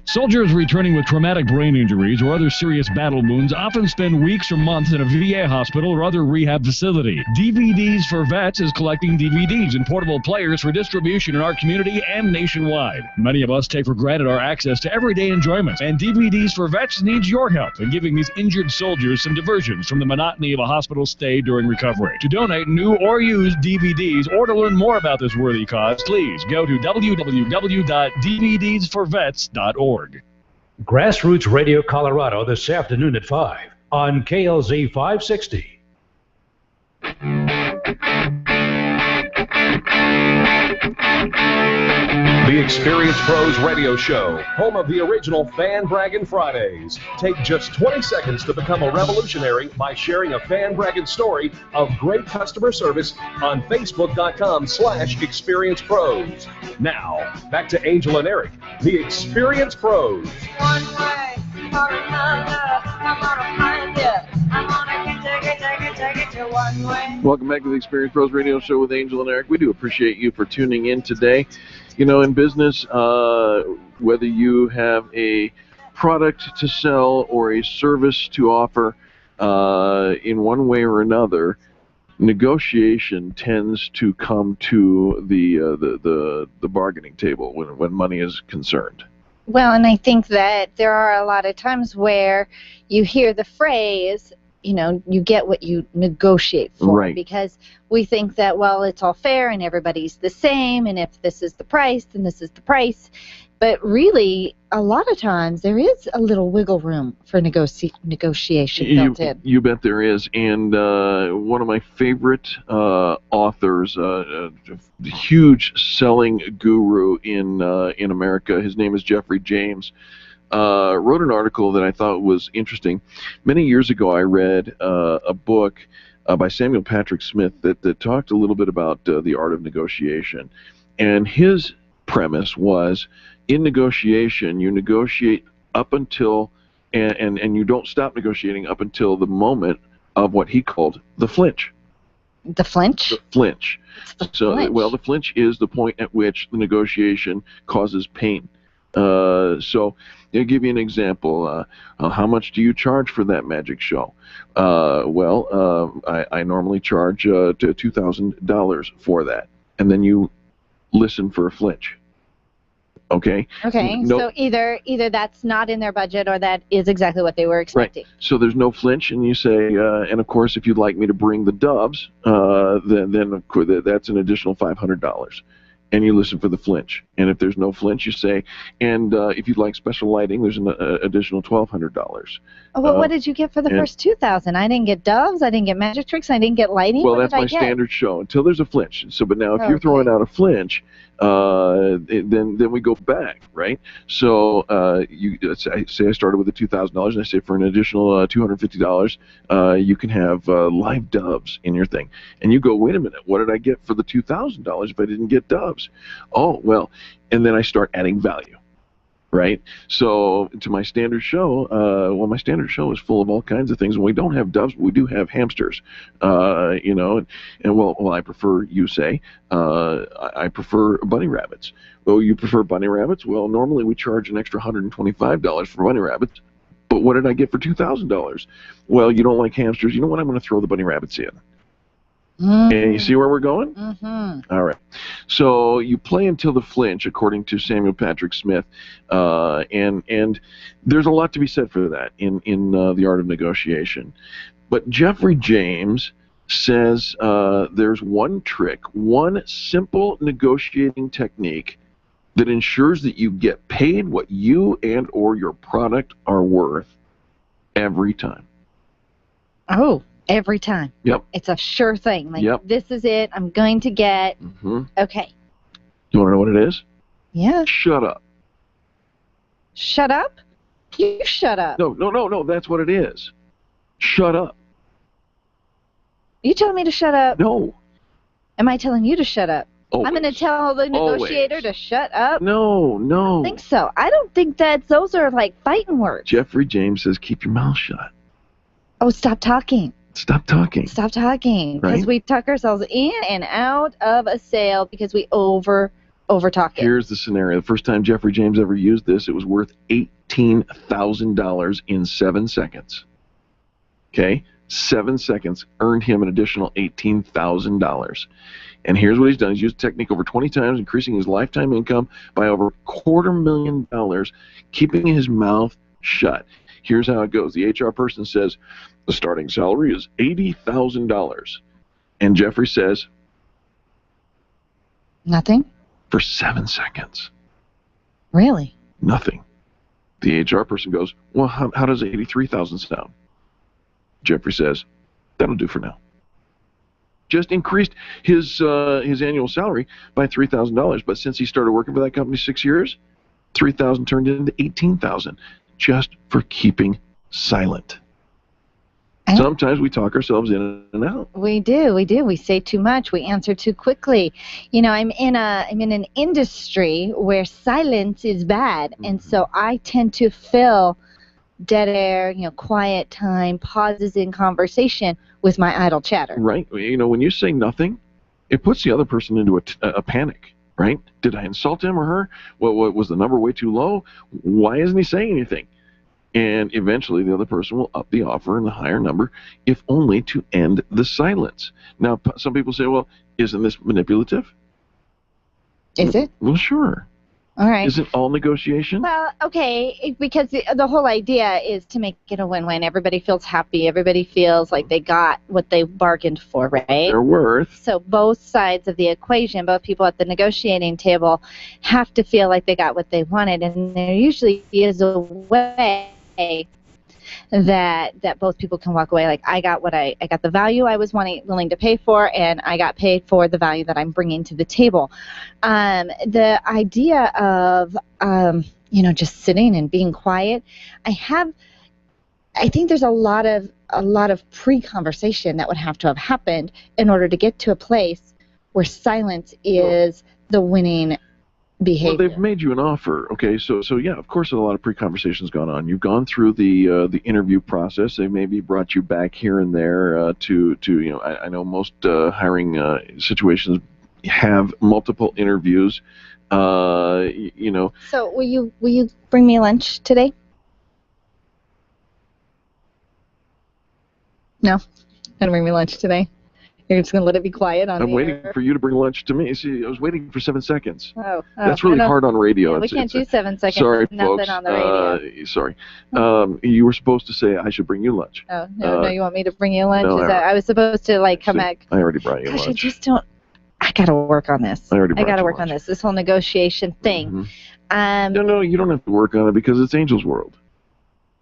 Soldiers returning with traumatic brain injuries or other serious battle wounds often spend weeks or months in a VA hospital or other rehab facility. DVDs for Vets is collecting DVDs and portable players for distribution in our community and nationwide. Many of us take for granted our access to everyday enjoyments, and DVDs for Vets needs your help in giving these injured soldiers some diversions from the monotony of a hospital stay during recovery. To donate new or used DVDs or to learn more about this worthy cause, please go to www.dvdsforvets.org. Grassroots Radio Colorado this afternoon at 5 on KLZ 560. The Experience Pros Radio Show, home of the original Fan Braggin' Fridays. Take just 20 seconds to become a revolutionary by sharing a Fan Braggin' story of great customer service on Facebook.com/Experience Pros. Now, back to Angel and Eric, the Experience Pros. One way or another, I'm gonna find you. I'm gonna take it to one way. Welcome back to the Experience Pros Radio Show with Angel and Eric. We do appreciate you for tuning in today. You know, in business, whether you have a product to sell or a service to offer, in one way or another, negotiation tends to come to the bargaining table when money is concerned. Well, and I think that there are a lot of times where you hear the phrase, you know, you get what you negotiate for. Right. Because we think that, well, it's all fair and everybody's the same, and if this is the price, then this is the price. But really, a lot of times there is a little wiggle room for negotiation built in. You bet there is. And one of my favorite authors, a huge selling guru in America, his name is Jeffrey James, wrote an article that I thought was interesting. Many years ago, I read a book by Samuel Patrick Smith that talked a little bit about the art of negotiation. And his premise was, in negotiation, you negotiate up until, and you don't stop negotiating up until the moment of what he called the flinch. The flinch? The flinch. Flinch? Well, the flinch is the point at which the negotiation causes pain. So, I'll give you an example. How much do you charge for that magic show? I normally charge $2,000 for that. And then you listen for a flinch. Okay. Okay. No, So either that's not in their budget or that is exactly what they were expecting. right. So there's no flinch, and you say, and of course, if you'd like me to bring the doves, then of course that's an additional $500. And you listen for the flinch. And if there's no flinch, you say, and if you'd like special lighting, there's an additional $1,200. Oh, well, what did you get for the and- first 2,000? I didn't get doves. I didn't get magic tricks. I didn't get lighting. Well, What that's did I my get? standard show until there's a flinch. So, but now if you're throwing out a flinch, then we go back, right? So you say I started with the $2,000, and I say for an additional $250, you can have live doves in your thing. And you go, wait a minute, what did I get for the $2,000 if I didn't get doves? Oh, well, and then I start adding value. Right, so to my standard show, my standard show is full of all kinds of things. And we don't have doves, but we do have hamsters, and I prefer, you say, I prefer bunny rabbits. Well, you prefer bunny rabbits? Well, normally we charge an extra $125 for bunny rabbits, but what did I get for $2,000? Well, you don't like hamsters. You know what? I'm going to throw the bunny rabbits in. And you see where we're going? Mm-hmm. All right. So you play until the flinch, according to Samuel Patrick Smith, and there's a lot to be said for that in the art of negotiation. But Jeffrey James says there's one trick, one simple negotiating technique that ensures that you get paid what you and or your product are worth every time. Oh. Every time. Yep. It's a sure thing. Like, yep. This is it. I'm going to get. Mm-hmm. Okay. You want to know what it is? Yeah. Shut up. Shut up? You shut up. No. That's what it is. Shut up. You telling me to shut up? No. Am I telling you to shut up? Always. I'm going to tell the negotiator Always. to shut up? No. I don't think so. I don't think that those are like fighting words. Jeffrey James says keep your mouth shut. Oh, stop talking. Stop talking. Stop talking. Because Right? we tuck ourselves in and out of a sale because we over talk it. Here's the scenario. The first time Jeffrey James ever used this, it was worth $18,000 in 7 seconds. Okay? 7 seconds earned him an additional $18,000. And here's what he's done. He's used the technique over 20 times, increasing his lifetime income by over $250,000, keeping his mouth shut. Here's how it goes. The HR person says, the starting salary is $80,000. And Jeffrey says, Nothing? for 7 seconds. Really? Nothing. The HR person goes, well, how does $83,000 sound? Jeffrey says, that'll do for now. Just increased his annual salary by $3,000, but since he started working for that company 6 years, $3,000 turned into $18,000 just for keeping silent. Sometimes we talk ourselves in and out. We do. We say too much. We answer too quickly. You know, I'm in an industry where silence is bad, and so I tend to fill dead air, quiet time, pauses in conversation with my idle chatter. Right. When you say nothing, it puts the other person into a panic. Right? Did I insult him or her? What was the number way too low? Why isn't he saying anything? And eventually the other person will up the offer in the higher number, if only to end the silence. Now, some people say, well, isn't this manipulative? Is it? Well, sure. All right. Isn't all negotiation? Well, okay, because the whole idea is to make it a win-win. Everybody feels happy. Everybody feels like they got what they bargained for, right? Their worth. So both sides of the equation, both people at the negotiating table have to feel like they got what they wanted, and there usually is a way that both people can walk away like I got the value I was willing to pay for, and I got paid for the value that I'm bringing to the table. The idea of just sitting and being quiet, I think there's a lot of pre-conversation that would have to have happened in order to get to a place where silence is the winning behavior. Well, they've made you an offer, okay? So yeah, of course, a lot of pre-conversations gone on. You've gone through the interview process. They maybe brought you back here and there to I know most hiring situations have multiple interviews. So will you bring me lunch today? No, gonna bring me lunch today. You're just going to let it be quiet on I'm the waiting air? for you to bring lunch to me. See, I was waiting for 7 seconds. Oh, That's really hard on radio. Yeah, we can't do 7 seconds. Sorry, Nothing folks. on the radio. Sorry. You were supposed to say I should bring you lunch. Oh, no, you want me to bring you lunch? no, I was supposed to, like, come back. I already brought you Gosh, I lunch. just don't. I got to work on this. I already brought got to you work on this whole negotiation thing. No, you don't have to work on it because it's Angel's World.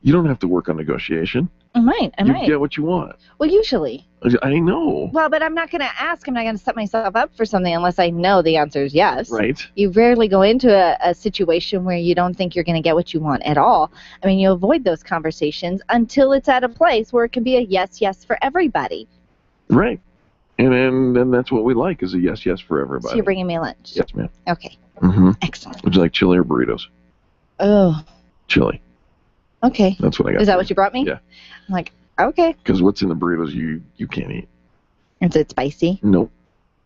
You don't have to work on negotiation. I might. You get what you want. Well, usually. I know. Well, but I'm not going to ask. I'm not going to set myself up for something unless I know the answer is yes. Right. You rarely go into a situation where you don't think you're going to get what you want at all. I mean, you avoid those conversations until it's at a place where it can be a yes, yes for everybody. Right. And then that's what we like is a yes, yes for everybody. So you're bringing me lunch? Yes, ma'am. Okay. Excellent. Would you like chili or burritos? Oh. Chili. Okay. That's what I got. Is that what you brought me? Yeah. I'm like, okay. Because what's in the burritos you can't eat. Is it spicy? Nope.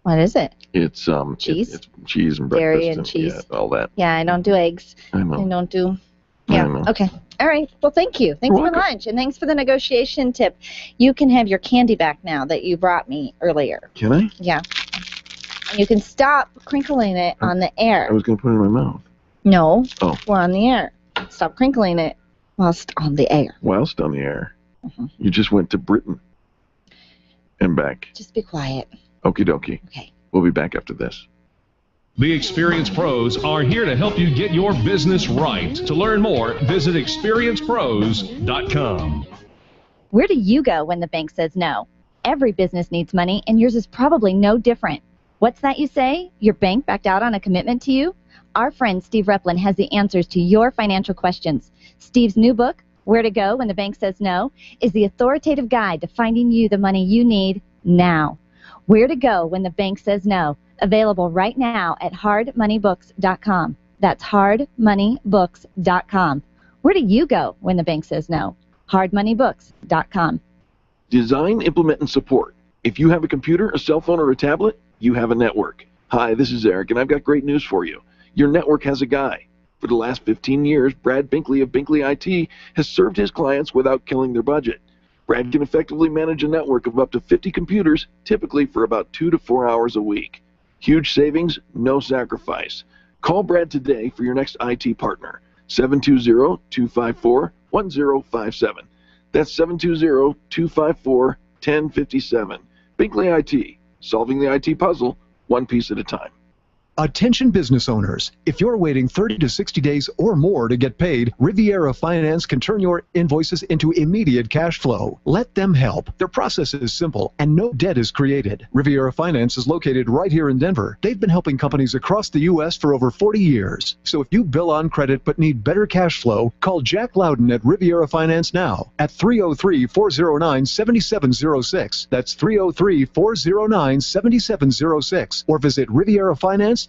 What is it? It's cheese. It's cheese and breakfast Dairy and cheese. Yeah, all that. Yeah, I don't do eggs. I know. I don't do. I Yeah. know. Okay. All right. Well, thank you. Thanks for lunch, and thanks for the negotiation tip. You can have your candy back now that you brought me earlier. Can I? Yeah. And you can stop crinkling it on the air. I was going to put it in my mouth. No. Oh. We're on the air. Stop crinkling it whilst on the air. Whilst on the air. You just went to Britain and back. Just be quiet. Okie dokie. Okay. We'll be back after this. The experienced pros are here to help you get your business right. To learn more, visit experiencepros.com. Where do you go when the bank says no? Every business needs money, and yours is probably no different. What's that you say? Your bank backed out on a commitment to you? Our friend Steve Replin has the answers to your financial questions. Steve's new book, Where to Go When the Bank Says No, is the authoritative guide to finding you the money you need now. Where to Go When the Bank Says No, available right now at hardmoneybooks.com. That's hardmoneybooks.com. Where do you go when the bank says no? hardmoneybooks.com. Design, implement, and support. If you have a computer, a cell phone, or a tablet, you have a network. Hi, this is Eric, and I've got great news for you. Your network has a guy. For the last 15 years, Brad Binkley of Binkley IT has served his clients without killing their budget. Brad can effectively manage a network of up to 50 computers, typically for about 2 to 4 hours a week. Huge savings, no sacrifice. Call Brad today for your next IT partner. 720-254-1057. That's 720-254-1057. Binkley IT, solving the IT puzzle one piece at a time. Attention business owners, if you're waiting 30 to 60 days or more to get paid, Riviera Finance can turn your invoices into immediate cash flow. Let them help. Their process is simple and no debt is created. Riviera Finance is located right here in Denver. They've been helping companies across the U.S. for over 40 years. So if you bill on credit but need better cash flow, call Jack Loudon at Riviera Finance now at 303-409-7706. That's 303-409-7706. Or visit RivieraFinance.com.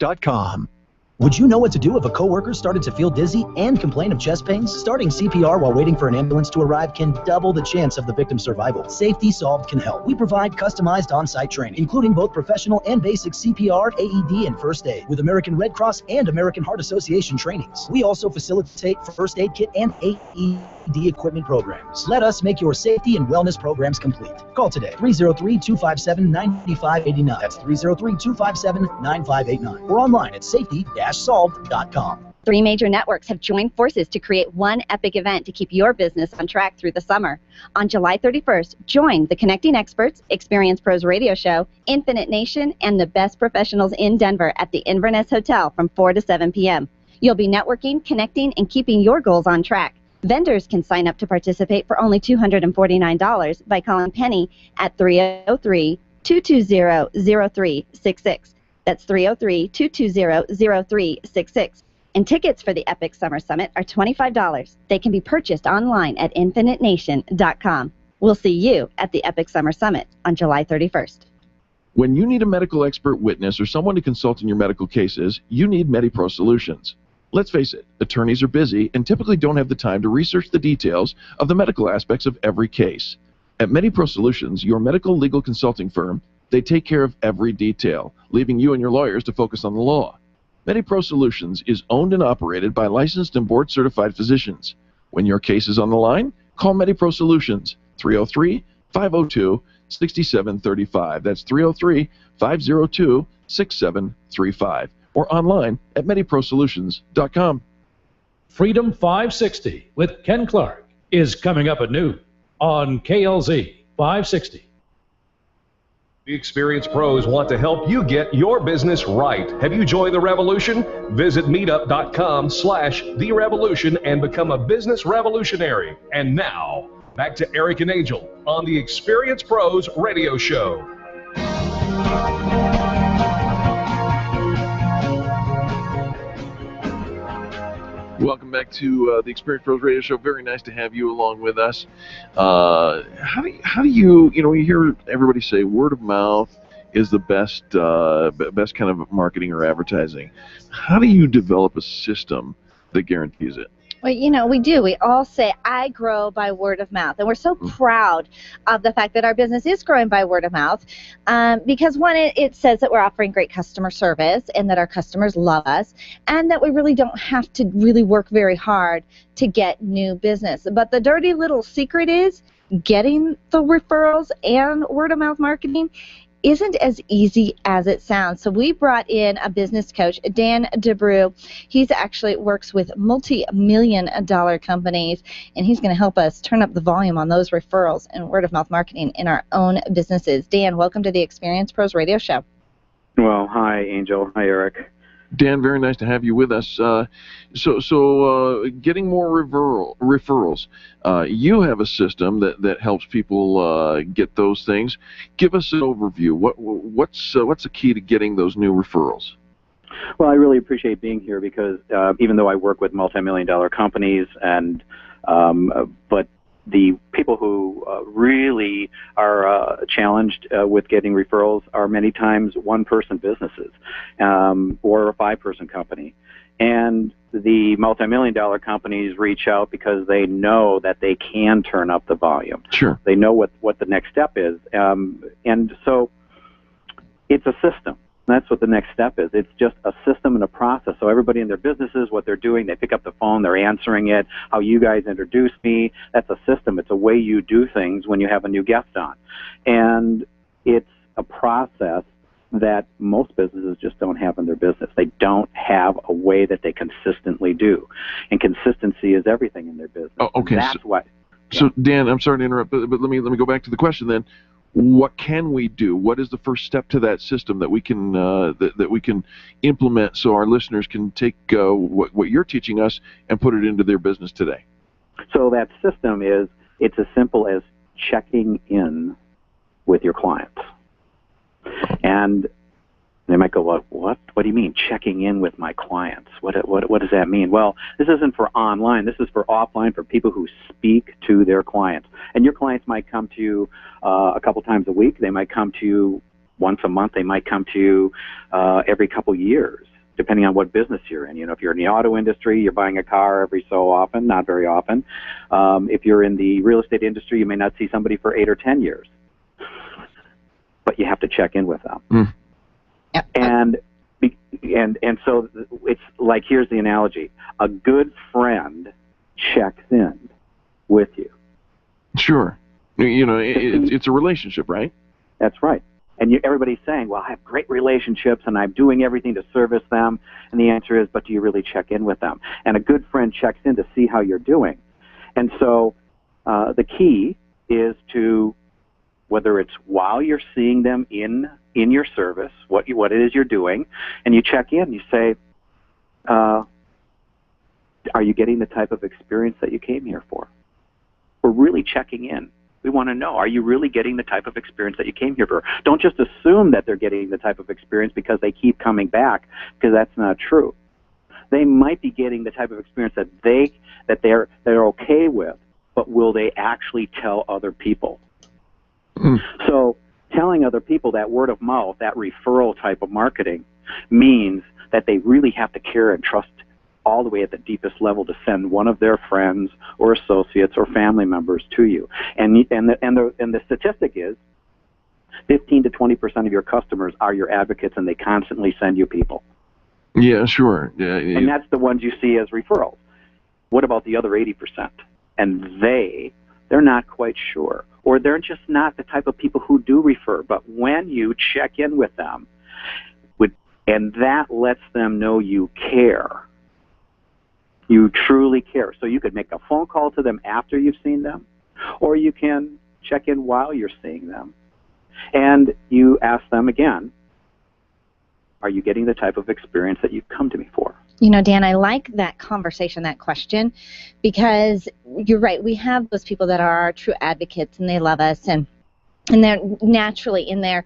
Would you know what to do if a coworker started to feel dizzy and complain of chest pains? Starting CPR while waiting for an ambulance to arrive can double the chance of the victim's survival. Safety Solved can help. We provide customized on-site training, including both professional and basic CPR, AED, and first aid, with American Red Cross and American Heart Association trainings. We also facilitate first aid kit and AED equipment programs. Let us make your safety and wellness programs complete. Call today, 303-257-9589. That's 303-257-9589. Or online at safety-solved.com. 3 major networks have joined forces to create one epic event to keep your business on track through the summer. On July 31st, join the Connecting Experts, Experience Pros Radio Show, Infinite Nation, and the best professionals in Denver at the Inverness Hotel from 4 to 7 p.m. You'll be networking, connecting, and keeping your goals on track. Vendors can sign up to participate for only $249 by calling Penny at 303-220-0366. That's 303-220-0366. And tickets for the Epic Summer Summit are $25. They can be purchased online at infinitenation.com. We'll see you at the Epic Summer Summit on July 31st. When you need a medical expert witness or someone to consult in your medical cases, you need MediPro Solutions. Let's face it, attorneys are busy and typically don't have the time to research the details of the medical aspects of every case. At MediPro Solutions, your medical legal consulting firm, they take care of every detail, leaving you and your lawyers to focus on the law. MediPro Solutions is owned and operated by licensed and board-certified physicians. When your case is on the line, call MediPro Solutions, 303-502-6999. 6735. That's 303-502-6735. Or online at MediProSolutions.com. Freedom 560 with Ken Clark is coming up at noon on KLZ 560. The experienced pros want to help you get your business right. Have you joined the revolution? Visit meetup.com/therevolution and become a business revolutionary. And now, back to Eric and Angel on the Experienced Pros Radio Show. Welcome back to the Experience Pros Radio Show. Very nice to have you along with us. How do you you hear everybody say word of mouth is the best kind of marketing or advertising. How do you develop a system that guarantees it? Well, we do. We all say, I grow by word of mouth. And we're so proud of the fact that our business is growing by word of mouth because, one, it says that we're offering great customer service and that our customers love us and that we really don't have to really work very hard to get new business. But the dirty little secret is getting the referrals and word of mouth marketing isn't as easy as it sounds. So we brought in a business coach, Dan DeBroux. He's actually works with multi-million-dollar companies, and he's going to help us turn up the volume on those referrals and word-of-mouth marketing in our own businesses. Dan, welcome to the Experience Pros Radio Show. Well, hi, Angel. Hi, Eric. Dan, very nice to have you with us. So getting more referrals. You have a system that helps people get those things. Give us an overview. What's the key to getting those new referrals? Well, I really appreciate being here because even though I work with multi-million-dollar companies, but the people who really are challenged with getting referrals are many times one-person businesses or a five-person company. And the multi-million-dollar companies reach out because they know that they can turn up the volume. Sure. They know what the next step is. And so it's a system. That's what the next step is. It's just a system and a process. So everybody in their businesses, what they're doing, they pick up the phone, they're answering it, how you guys introduce me. That's a system. It's a way you do things when you have a new guest on. And it's a process that most businesses just don't have in their business. They don't have a way that they consistently do. And consistency is everything in their business. Oh, okay. That's why. So, Dan, I'm sorry to interrupt, but let me go back to the question then. What can we do? What is the first step to that system that we can that we can implement so our listeners can take what you're teaching us and put it into their business today? So that system it's as simple as checking in with your clients. And they might go, what? What do you mean checking in with my clients? What does that mean? Well, this isn't for online. This is for offline, for people who speak to their clients. And your clients might come to you a couple times a week. They might come to you once a month. They might come to you every couple years, depending on what business you're in. If you're in the auto industry, you're buying a car every so often, not very often. If you're in the real estate industry, you may not see somebody for 8 or 10 years. But you have to check in with them. Mm. And so it's like, here's the analogy. A good friend checks in with you. Sure. It's a relationship, right? That's right. And everybody's saying, well, I have great relationships and I'm doing everything to service them. And the answer is, but do you really check in with them? And a good friend checks in to see how you're doing. And so the key is to, whether it's while you're seeing them in your service, what it is you're doing, and you check in, you say, are you getting the type of experience that you came here for? We're really checking in. We want to know, are you really getting the type of experience that you came here for? Don't just assume that they're getting the type of experience because they keep coming back, because that's not true. They might be getting the type of experience that they're okay with, but will they actually tell other people? So telling other people that word of mouth, that referral type of marketing, means that they really have to care and trust all the way at the deepest level to send one of their friends or associates or family members to you. And the statistic is 15 to 20% of your customers are your advocates, and they constantly send you people. Yeah, sure. Yeah. And that's the ones you see as referrals. What about the other 80%? And they're not quite sure. or they're just not the type of people who do refer. But when you check in with them, and that lets them know you care, you truly care. So you could make a phone call to them after you've seen them, or you can check in while you're seeing them. And you ask them again, are you getting the type of experience that you've come to me for? You know, Dan, I like that conversation, that question, because you're right. We have those people that are our true advocates, and they love us, and they're naturally in their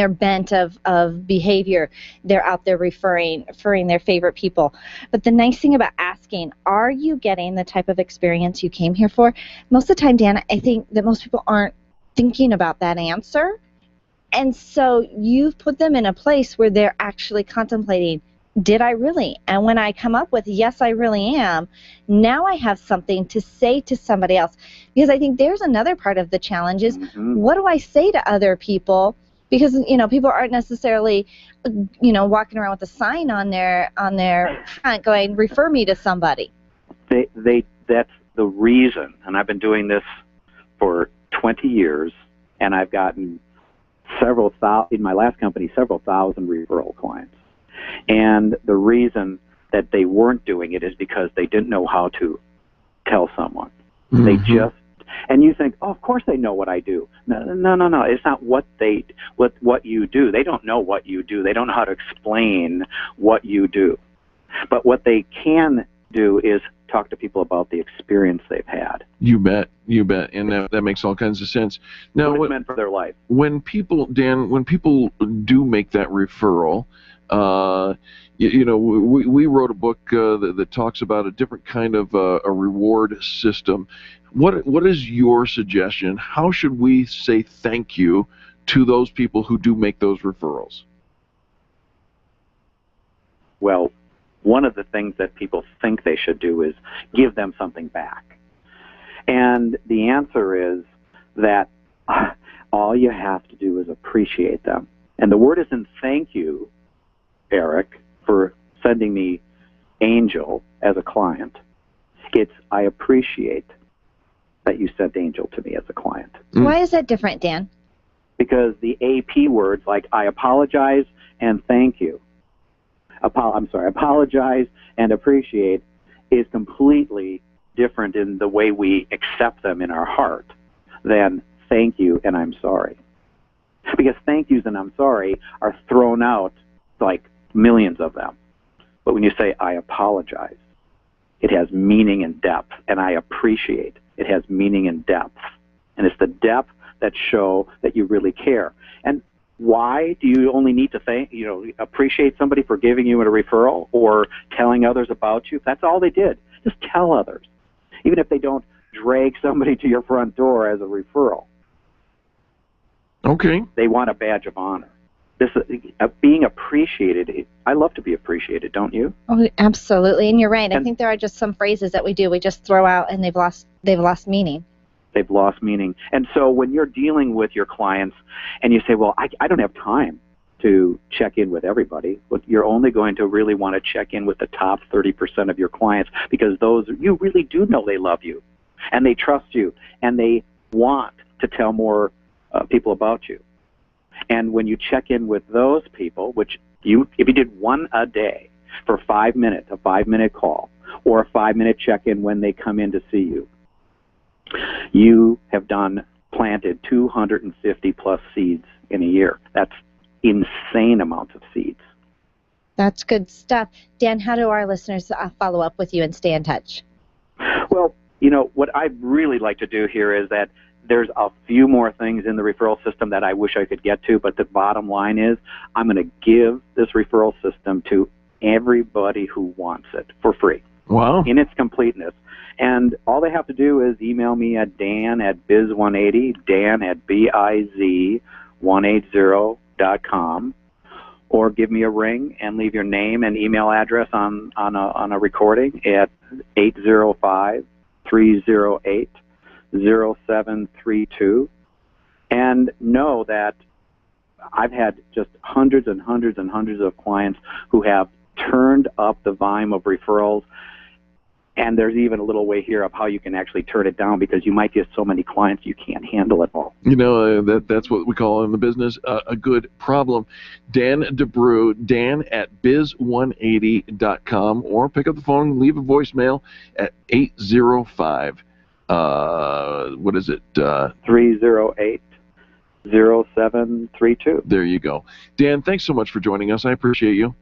bent of behavior, they're out there referring their favorite people. But the nice thing about asking, are you getting the type of experience you came here for? Most of the time, Dan, I think that most people aren't thinking about that answer. And so you've put them in a place where they're actually contemplating, did I really? And when I come up with, yes, I really am, now I have something to say to somebody else. Because I think there's another part of the challenge is, what do I say to other people? Because, you know, people aren't necessarily, you know, walking around with a sign on their front going, refer me to somebody. That's the reason, and I've been doing this for 20 years, and I've gotten in my last company, several thousand referral clients. And the reason that they weren't doing it is because they didn't know how to tell someone. They just, and you think, oh, of course they know what I do. No. It's not what you do. They don't know what you do. They don't know how to explain what you do. But what they can do is talk to people about the experience they've had. You bet, and that makes all kinds of sense. Now, what it's meant for their life. When people do make that referral, you know, we wrote a book that talks about a different kind of a reward system. What is your suggestion? How should we say thank you to those people who do make those referrals? Well, one of the things that people think they should do is give them something back. And the answer is that all you have to do is appreciate them. And the word isn't thank you, Eric, for sending me Angel as a client. It's I appreciate that you sent Angel to me as a client. Why is that different, Dan? Because the AP words like I apologize and thank you, apologize and appreciate is completely different in the way we accept them in our heart than thank you and I'm sorry. Because thank yous and I'm sorry are thrown out like millions of them. But when you say I apologize, it has meaning and depth, and I appreciate it has meaning and depth. And it's the depth that show that you really care. And why do you only need to appreciate somebody for giving you a referral or telling others about you? That's all they did. Just tell others. Even if they don't drag somebody to your front door as a referral. Okay. They want a badge of honor. This being appreciated, I love to be appreciated, don't you? Oh, absolutely. And you're right. I think there are just some phrases that we just throw out and they've lost meaning. They've lost meaning. And so when you're dealing with your clients and you say, well, I don't have time to check in with everybody, but you're only going to really want to check in with the top 30% of your clients because those, you really do know they love you and they trust you and they want to tell more people about you. And when you check in with those people, which if you did one a day for 5 minutes, a 5-minute call, or a 5-minute check-in when they come in to see you, you have planted 250 plus seeds in a year. That's insane amounts of seeds. That's good stuff. Dan, how do our listeners follow up with you and stay in touch? Well, you know, what I'd really like to do here is that there's a few more things in the referral system that I wish I could get to, but the bottom line is I'm going to give this referral system to everybody who wants it for free. Wow. In its completeness. And all they have to do is email me at dan@biz180, dan@biz180.com, or give me a ring and leave your name and email address on a recording at 805-308-0732, and know that I've had just hundreds and hundreds and hundreds of clients who have turned up the volume of referrals And there's even a little way here of how you can actually turn it down, because you might get so many clients you can't handle it all. You know, that's what we call in the business a good problem. Dan DeBroux, dan@biz180.com, or pick up the phone and leave a voicemail at 805, 308-0732. There you go. Dan, thanks so much for joining us. I appreciate you.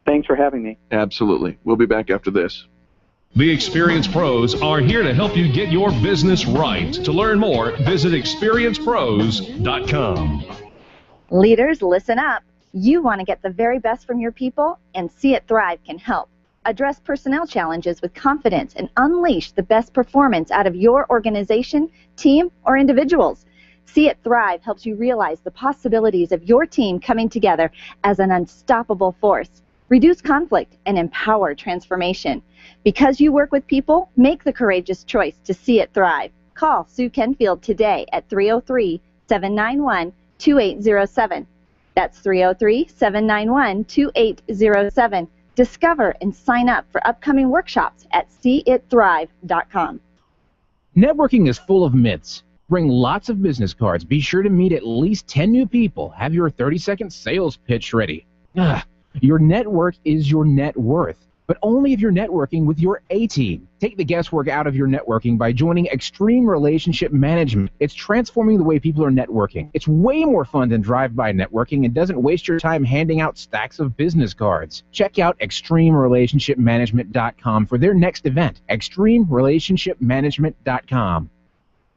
Thanks for having me. Absolutely. We'll be back after this. The experienced pros are here to help you get your business right. To learn more, visit experiencepros.com. Leaders, listen up. You want to get the very best from your people, and See It Thrive can help. Address personnel challenges with confidence and unleash the best performance out of your organization, team, or individuals. See It Thrive helps you realize the possibilities of your team coming together as an unstoppable force. Reduce conflict and empower transformation. Because you work with people, make the courageous choice to see it thrive. Call Sue Kenfield today at 303-791-2807. That's 303-791-2807. Discover and sign up for upcoming workshops at seeitthrive.com. Networking is full of myths. Bring lots of business cards. Be sure to meet at least 10 new people. Have your 30-second sales pitch ready. Your network is your net worth, but only if you're networking with your A-team. Take the guesswork out of your networking by joining Extreme Relationship Management. It's transforming the way people are networking. It's way more fun than drive-by networking and doesn't waste your time handing out stacks of business cards. Check out extremerelationshipmanagement.com for their next event. extremerelationshipmanagement.com.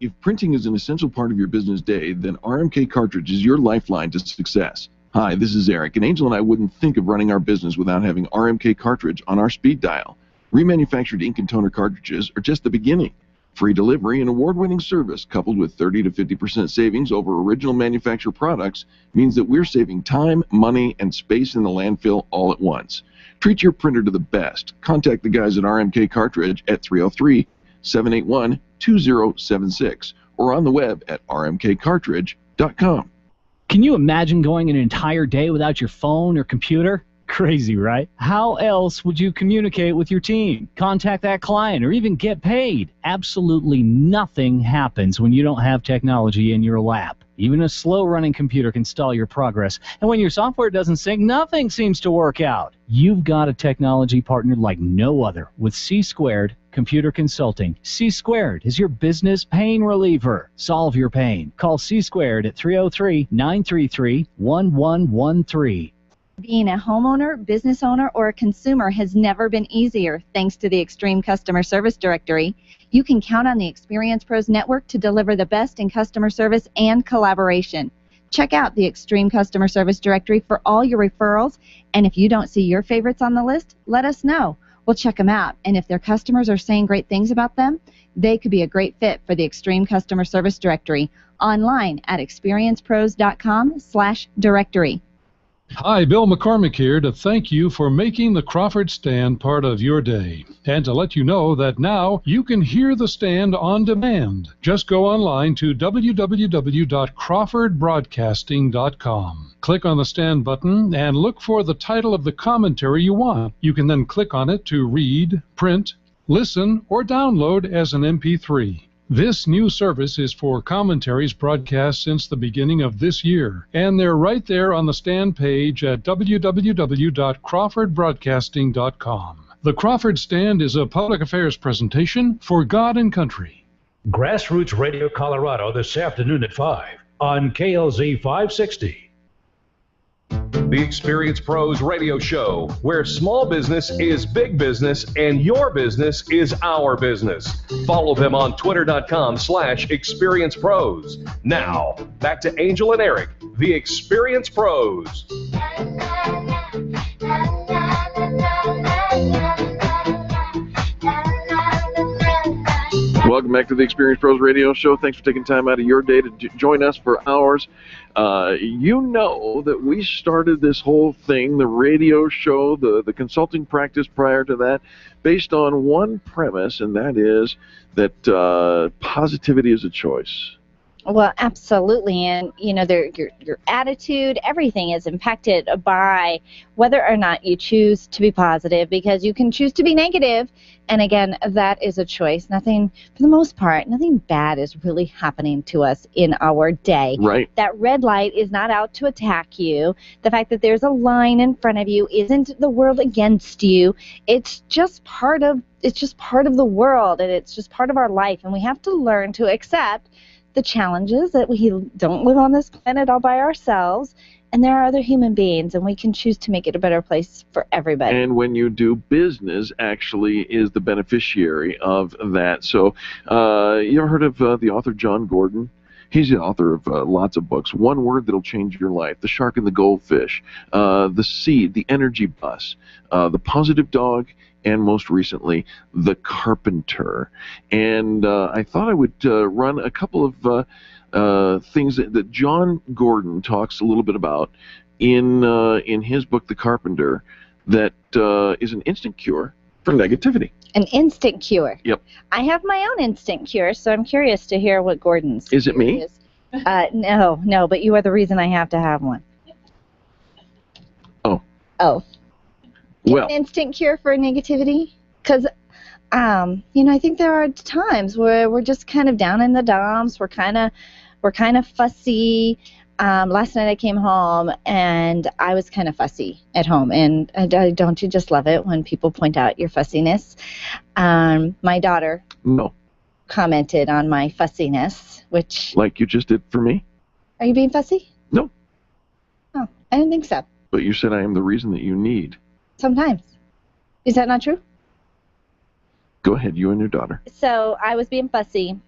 If printing is an essential part of your business day, then RMK Cartridge is your lifeline to success. Hi, this is Eric, and Angel and I wouldn't think of running our business without having RMK Cartridge on our speed dial. Remanufactured ink and toner cartridges are just the beginning. Free delivery and award-winning service, coupled with 30 to 50% savings over original manufacturer products, means that we're saving time, money, and space in the landfill all at once. Treat your printer to the best. Contact the guys at RMK Cartridge at 303-781-2076 or on the web at rmkcartridge.com. Can you imagine going an entire day without your phone or computer? Crazy, right? How else would you communicate with your team, contact that client, or even get paid? Absolutely nothing happens when you don't have technology in your lap. Even a slow-running computer can stall your progress. And when your software doesn't sync, nothing seems to work out. You've got a technology partner like no other with C-Squared Computer Consulting. C-Squared is your business pain reliever. Solve your pain. Call C-Squared at 303-933-1113. Being a homeowner, business owner, or a consumer has never been easier thanks to the Extreme Customer Service Directory. You can count on the Experience Pros Network to deliver the best in customer service and collaboration. Check out the Extreme Customer Service Directory for all your referrals, and if you don't see your favorites on the list, let us know. We'll check them out, and if their customers are saying great things about them, they could be a great fit for the Extreme Customer Service Directory. Online at experiencepros.com/directory. Hi, Bill McCormick here to thank you for making the Crawford Stand part of your day, and to let you know that now you can hear the stand on demand. Just go online to www.crawfordbroadcasting.com. Click on the stand button and look for the title of the commentary you want. You can then click on it to read, print, listen, or download as an MP3. This new service is for commentaries broadcast since the beginning of this year, and they're right there on the stand page at www.crawfordbroadcasting.com. The Crawford Stand is a public affairs presentation for God and country. Grassroots Radio Colorado this afternoon at 5 on KLZ 560. The Experience Pros radio show, where small business is big business and your business is our business. Follow them on twitter.com/experiencepros. Now, back to Angel and Eric, the Experience Pros. Welcome back to the Experience Pros Radio Show. Thanks for taking time out of your day to join us for ours. You know that we started this whole thing, the radio show, the consulting practice prior to that, based on one premise, and that is that positivity is a choice. Well, absolutely, and your attitude, everything is impacted by whether or not you choose to be positive, because you can choose to be negative, and again, that is a choice. Nothing, for the most part, nothing bad is really happening to us in our day. Right. That red light is not out to attack you. The fact that there's a line in front of you isn't the world against you. It's just part of the world, and it's just part of our life, and we have to learn to accept the challenges that we don't live on this planet all by ourselves, and there are other human beings, and we can choose to make it a better place for everybody. And when you do business, actually is the beneficiary of that. So you ever heard of the author John Gordon? He's the author of lots of books. One Word That'll Change Your Life, The Shark and the Goldfish, The Seed, The Energy Bus, The Positive Dog, and most recently, The Carpenter. And I thought I would run a couple of things that John Gordon talks a little bit about in his book, The Carpenter, that is an instant cure for negativity. An instant cure. Yep. I have my own instant cure, so I'm curious to hear what Gordon's Is it me? is. No, but you are the reason I have to have one. Oh. Well, An instant cure for negativity? Because, I think there are times where we're just kind of down in the dumps. We're kind of fussy. Last night I came home and I was kind of fussy at home. And don't you just love it when people point out your fussiness? My daughter commented on my fussiness, which... Like you just did for me? Are you being fussy? No. Oh, I didn't think so. But you said I am the reason that you need. Sometimes. Is that not true? Go ahead, you and your daughter. So I was being fussy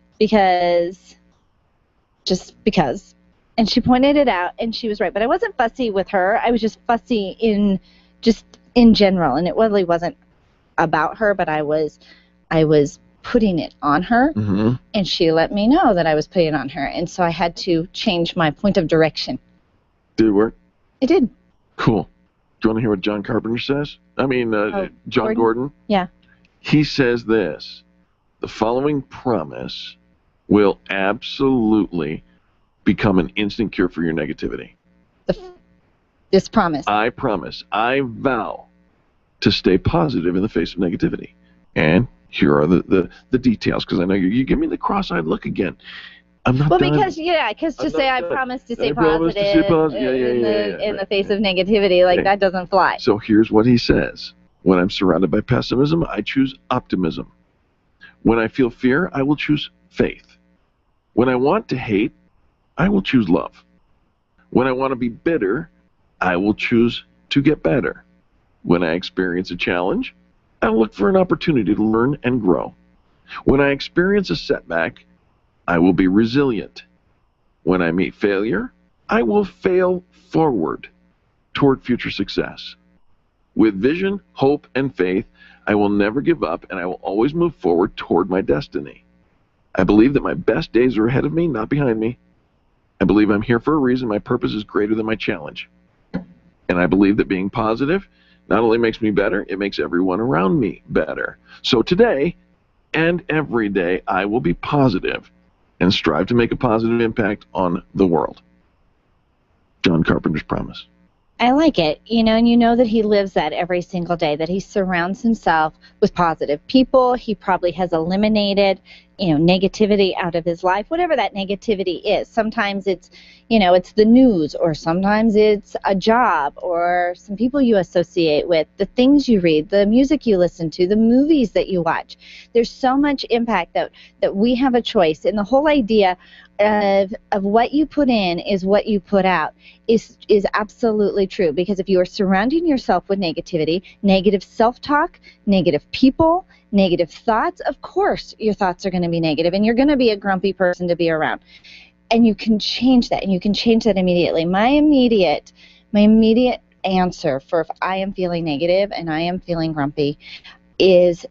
just because. And she pointed it out, and she was right. But I wasn't fussy with her. I was just fussy in general. And it really wasn't about her, but I was putting it on her. Mm-hmm. And she let me know that I was putting it on her. And so I had to change my point of direction. Did it work? It did. Cool. Do you want to hear what John Carpenter says? John Gordon? Yeah. He says this: the following promise will absolutely become an instant cure for your negativity. This promise. I promise. I vow to stay positive in the face of negativity. And here are the details, because I know you give me the cross-eyed look again. I'm not done. Because to say I promise to stay positive in the face of negativity, that doesn't fly. So here's what he says. When I'm surrounded by pessimism, I choose optimism. When I feel fear, I will choose faith. When I want to hate, I will choose love. When I want to be bitter, I will choose to get better. When I experience a challenge, I will look for an opportunity to learn and grow. When I experience a setback, I will be resilient. When I meet failure, I will fail forward toward future success. With vision, hope, and faith, I will never give up, and I will always move forward toward my destiny. I believe that my best days are ahead of me, not behind me. I believe I'm here for a reason. My purpose is greater than my challenge. And I believe that being positive not only makes me better, it makes everyone around me better. So today and every day, I will be positive and strive to make a positive impact on the world. John Carpenter's promise. I like it, and you know that he lives that every single day, that he surrounds himself with positive people. He probably has eliminated, negativity out of his life, whatever that negativity is. Sometimes it's, it's the news, or sometimes it's a job, or some people you associate with, the things you read, the music you listen to, the movies that you watch. There's so much impact that we have a choice, and the whole idea of what you put in is what you put out is absolutely true, because if you are surrounding yourself with negativity, negative self-talk, negative people, negative thoughts, of course your thoughts are going to be negative, and you're going to be a grumpy person to be around. And you can change that, and you can change that immediately. My immediate answer for if I am feeling negative and I am feeling grumpy is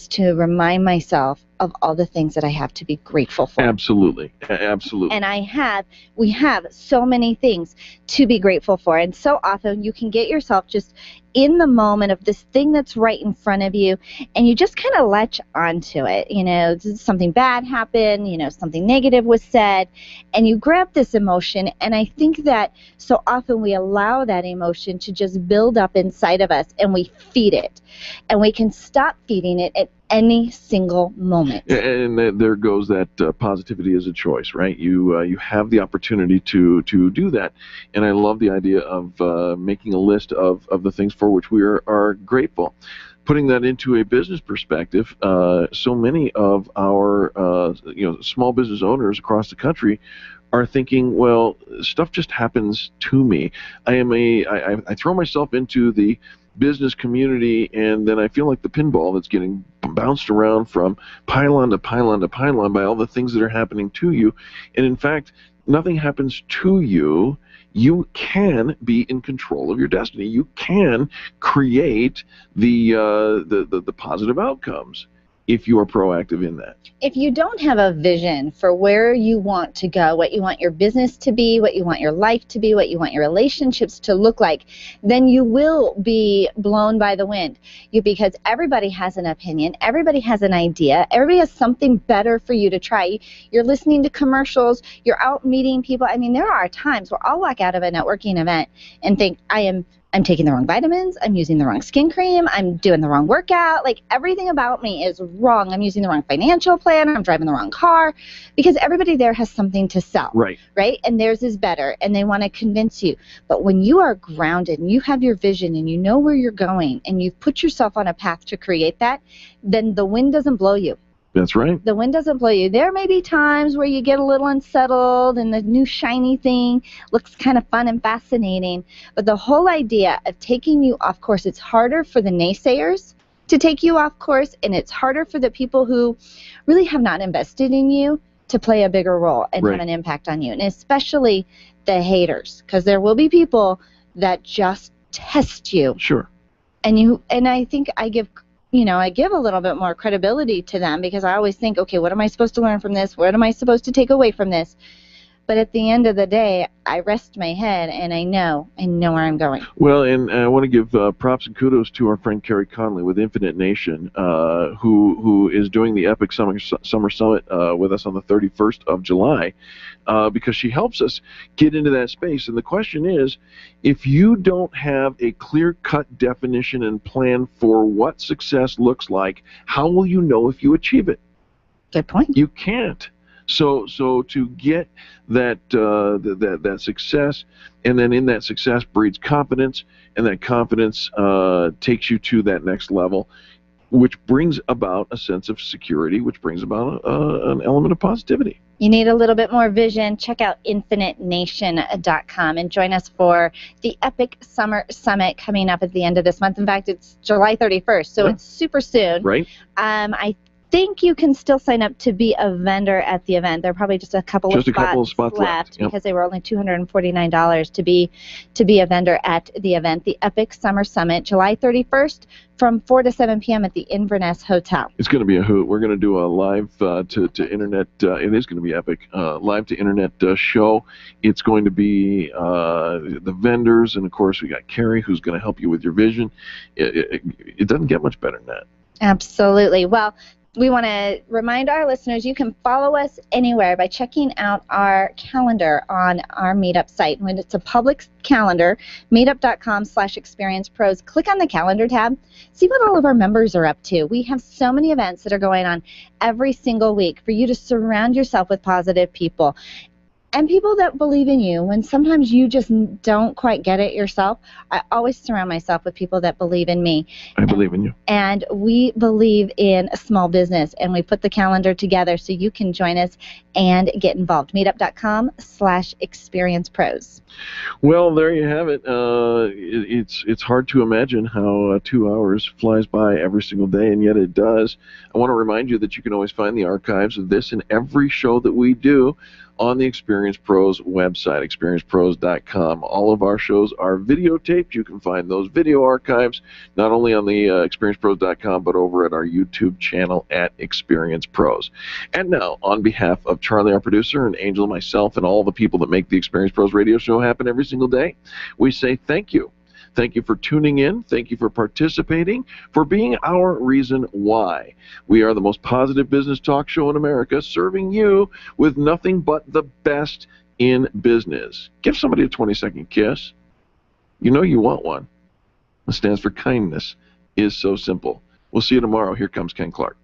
to remind myself of all the things that I have to be grateful for. Absolutely. Absolutely. And we have so many things to be grateful for. And so often you can get yourself just in the moment of this thing that's right in front of you, and you just kind of latch onto it. You know, something bad happened, you know, something negative was said, and you grab this emotion, and I think that so often we allow that emotion to just build up inside of us, and we feed it. And we can stop feeding it at any single moment. And there goes that positivity is a choice, right? You have the opportunity to do that. And I love the idea of making a list of the things for which we are grateful. Putting that into a business perspective, so many of our small business owners across the country are thinking, well, stuff just happens to me. I throw myself into the business community, and then I feel like the pinball that's getting bounced around from pylon to pylon to pylon by all the things that are happening to you. And in fact, nothing happens to you. You can be in control of your destiny. You can create the positive outcomes if you are proactive in that. If you don't have a vision for where you want to go, what you want your business to be, what you want your life to be, what you want your relationships to look like, then you will be blown by the wind. Because everybody has an opinion, everybody has an idea, everybody has something better for you to try. You're listening to commercials, you're out meeting people. I mean, there are times where I'll walk out of a networking event and think, I'm taking the wrong vitamins, I'm using the wrong skin cream, I'm doing the wrong workout, like everything about me is wrong. I'm using the wrong financial plan, I'm driving the wrong car, because everybody there has something to sell, right? And theirs is better, and they want to convince you. But when you are grounded and you have your vision and you know where you're going and you've put yourself on a path to create that, then the wind doesn't blow you. That's right. The wind doesn't blow you. There may be times where you get a little unsettled and the new shiny thing looks kind of fun and fascinating, but the whole idea of taking you off course, it's harder for the naysayers to take you off course, and it's harder for the people who really have not invested in you to play a bigger role and have an impact on you, and especially the haters, because there will be people that just test you. Sure. And I think I give a little bit more credibility to them, because I always think, okay, what am I supposed to learn from this? What am I supposed to take away from this? But at the end of the day, I rest my head and I know where I'm going. Well, and I want to give props and kudos to our friend Carrie Conley with Infinite Nation, who is doing the Epic Summer Summit with us on the 31st of July, because she helps us get into that space. And the question is, if you don't have a clear-cut definition and plan for what success looks like, how will you know if you achieve it? Good point. You can't. So to get that that success, and then in that success breeds confidence, and that confidence takes you to that next level, which brings about a sense of security, which brings about an element of positivity. You need a little bit more vision. Check out infinitenation.com and join us for the Epic Summer Summit coming up at the end of this month. In fact, it's July 31st, so it's super soon. Right. I think you can still sign up to be a vendor at the event. There are probably just a couple of spots left. Because they were only $249 to be a vendor at the event. The Epic Summer Summit, July 31st from 4 to 7 p.m. at the Inverness Hotel. It's going to be a hoot. We're going to do a live to internet. It is going to be epic. Live to internet show. It's going to be the vendors, and of course we got Carrie, who's going to help you with your vision. It doesn't get much better than that. Absolutely. Well, we want to remind our listeners you can follow us anywhere by checking out our calendar on our Meetup site. When it's a public calendar, meetup.com/experiencepros. Click on the calendar tab. See what all of our members are up to. We have so many events that are going on every single week for you to surround yourself with positive people. And people that believe in you, when sometimes you just don't quite get it yourself. I always surround myself with people that believe in me. I believe in you. And we believe in a small business, and we put the calendar together so you can join us and get involved. Meetup.com/experiencepros. Well, there you have it. It's hard to imagine how 2 hours flies by every single day, and yet it does. I want to remind you that you can always find the archives of this and every show that we do on the Experience Pros website, experiencepros.com. All of our shows are videotaped. You can find those video archives not only on the experiencepros.com, but over at our YouTube channel at Experience Pros. And now, on behalf of Charlie, our producer, and Angel, myself, and all the people that make the Experience Pros radio show happen every single day, we say thank you. Thank you for tuning in. Thank you for participating, for being our reason why. We are the most positive business talk show in America, serving you with nothing but the best in business. Give somebody a 20-second kiss. You know you want one. It stands for kindness. Is so simple. We'll see you tomorrow. Here comes Ken Clark.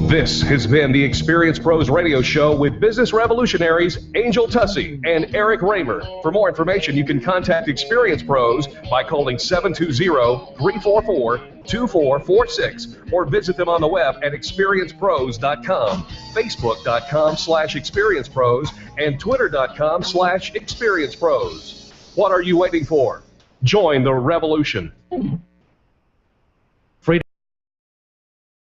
This has been the Experience Pros radio show with business revolutionaries Angel Tuccy and Eric Reamer. For more information, you can contact Experience Pros by calling 720-344-2446 or visit them on the web at experiencepros.com, facebook.com/experiencepros, and twitter.com/experiencepros. What are you waiting for? Join the revolution.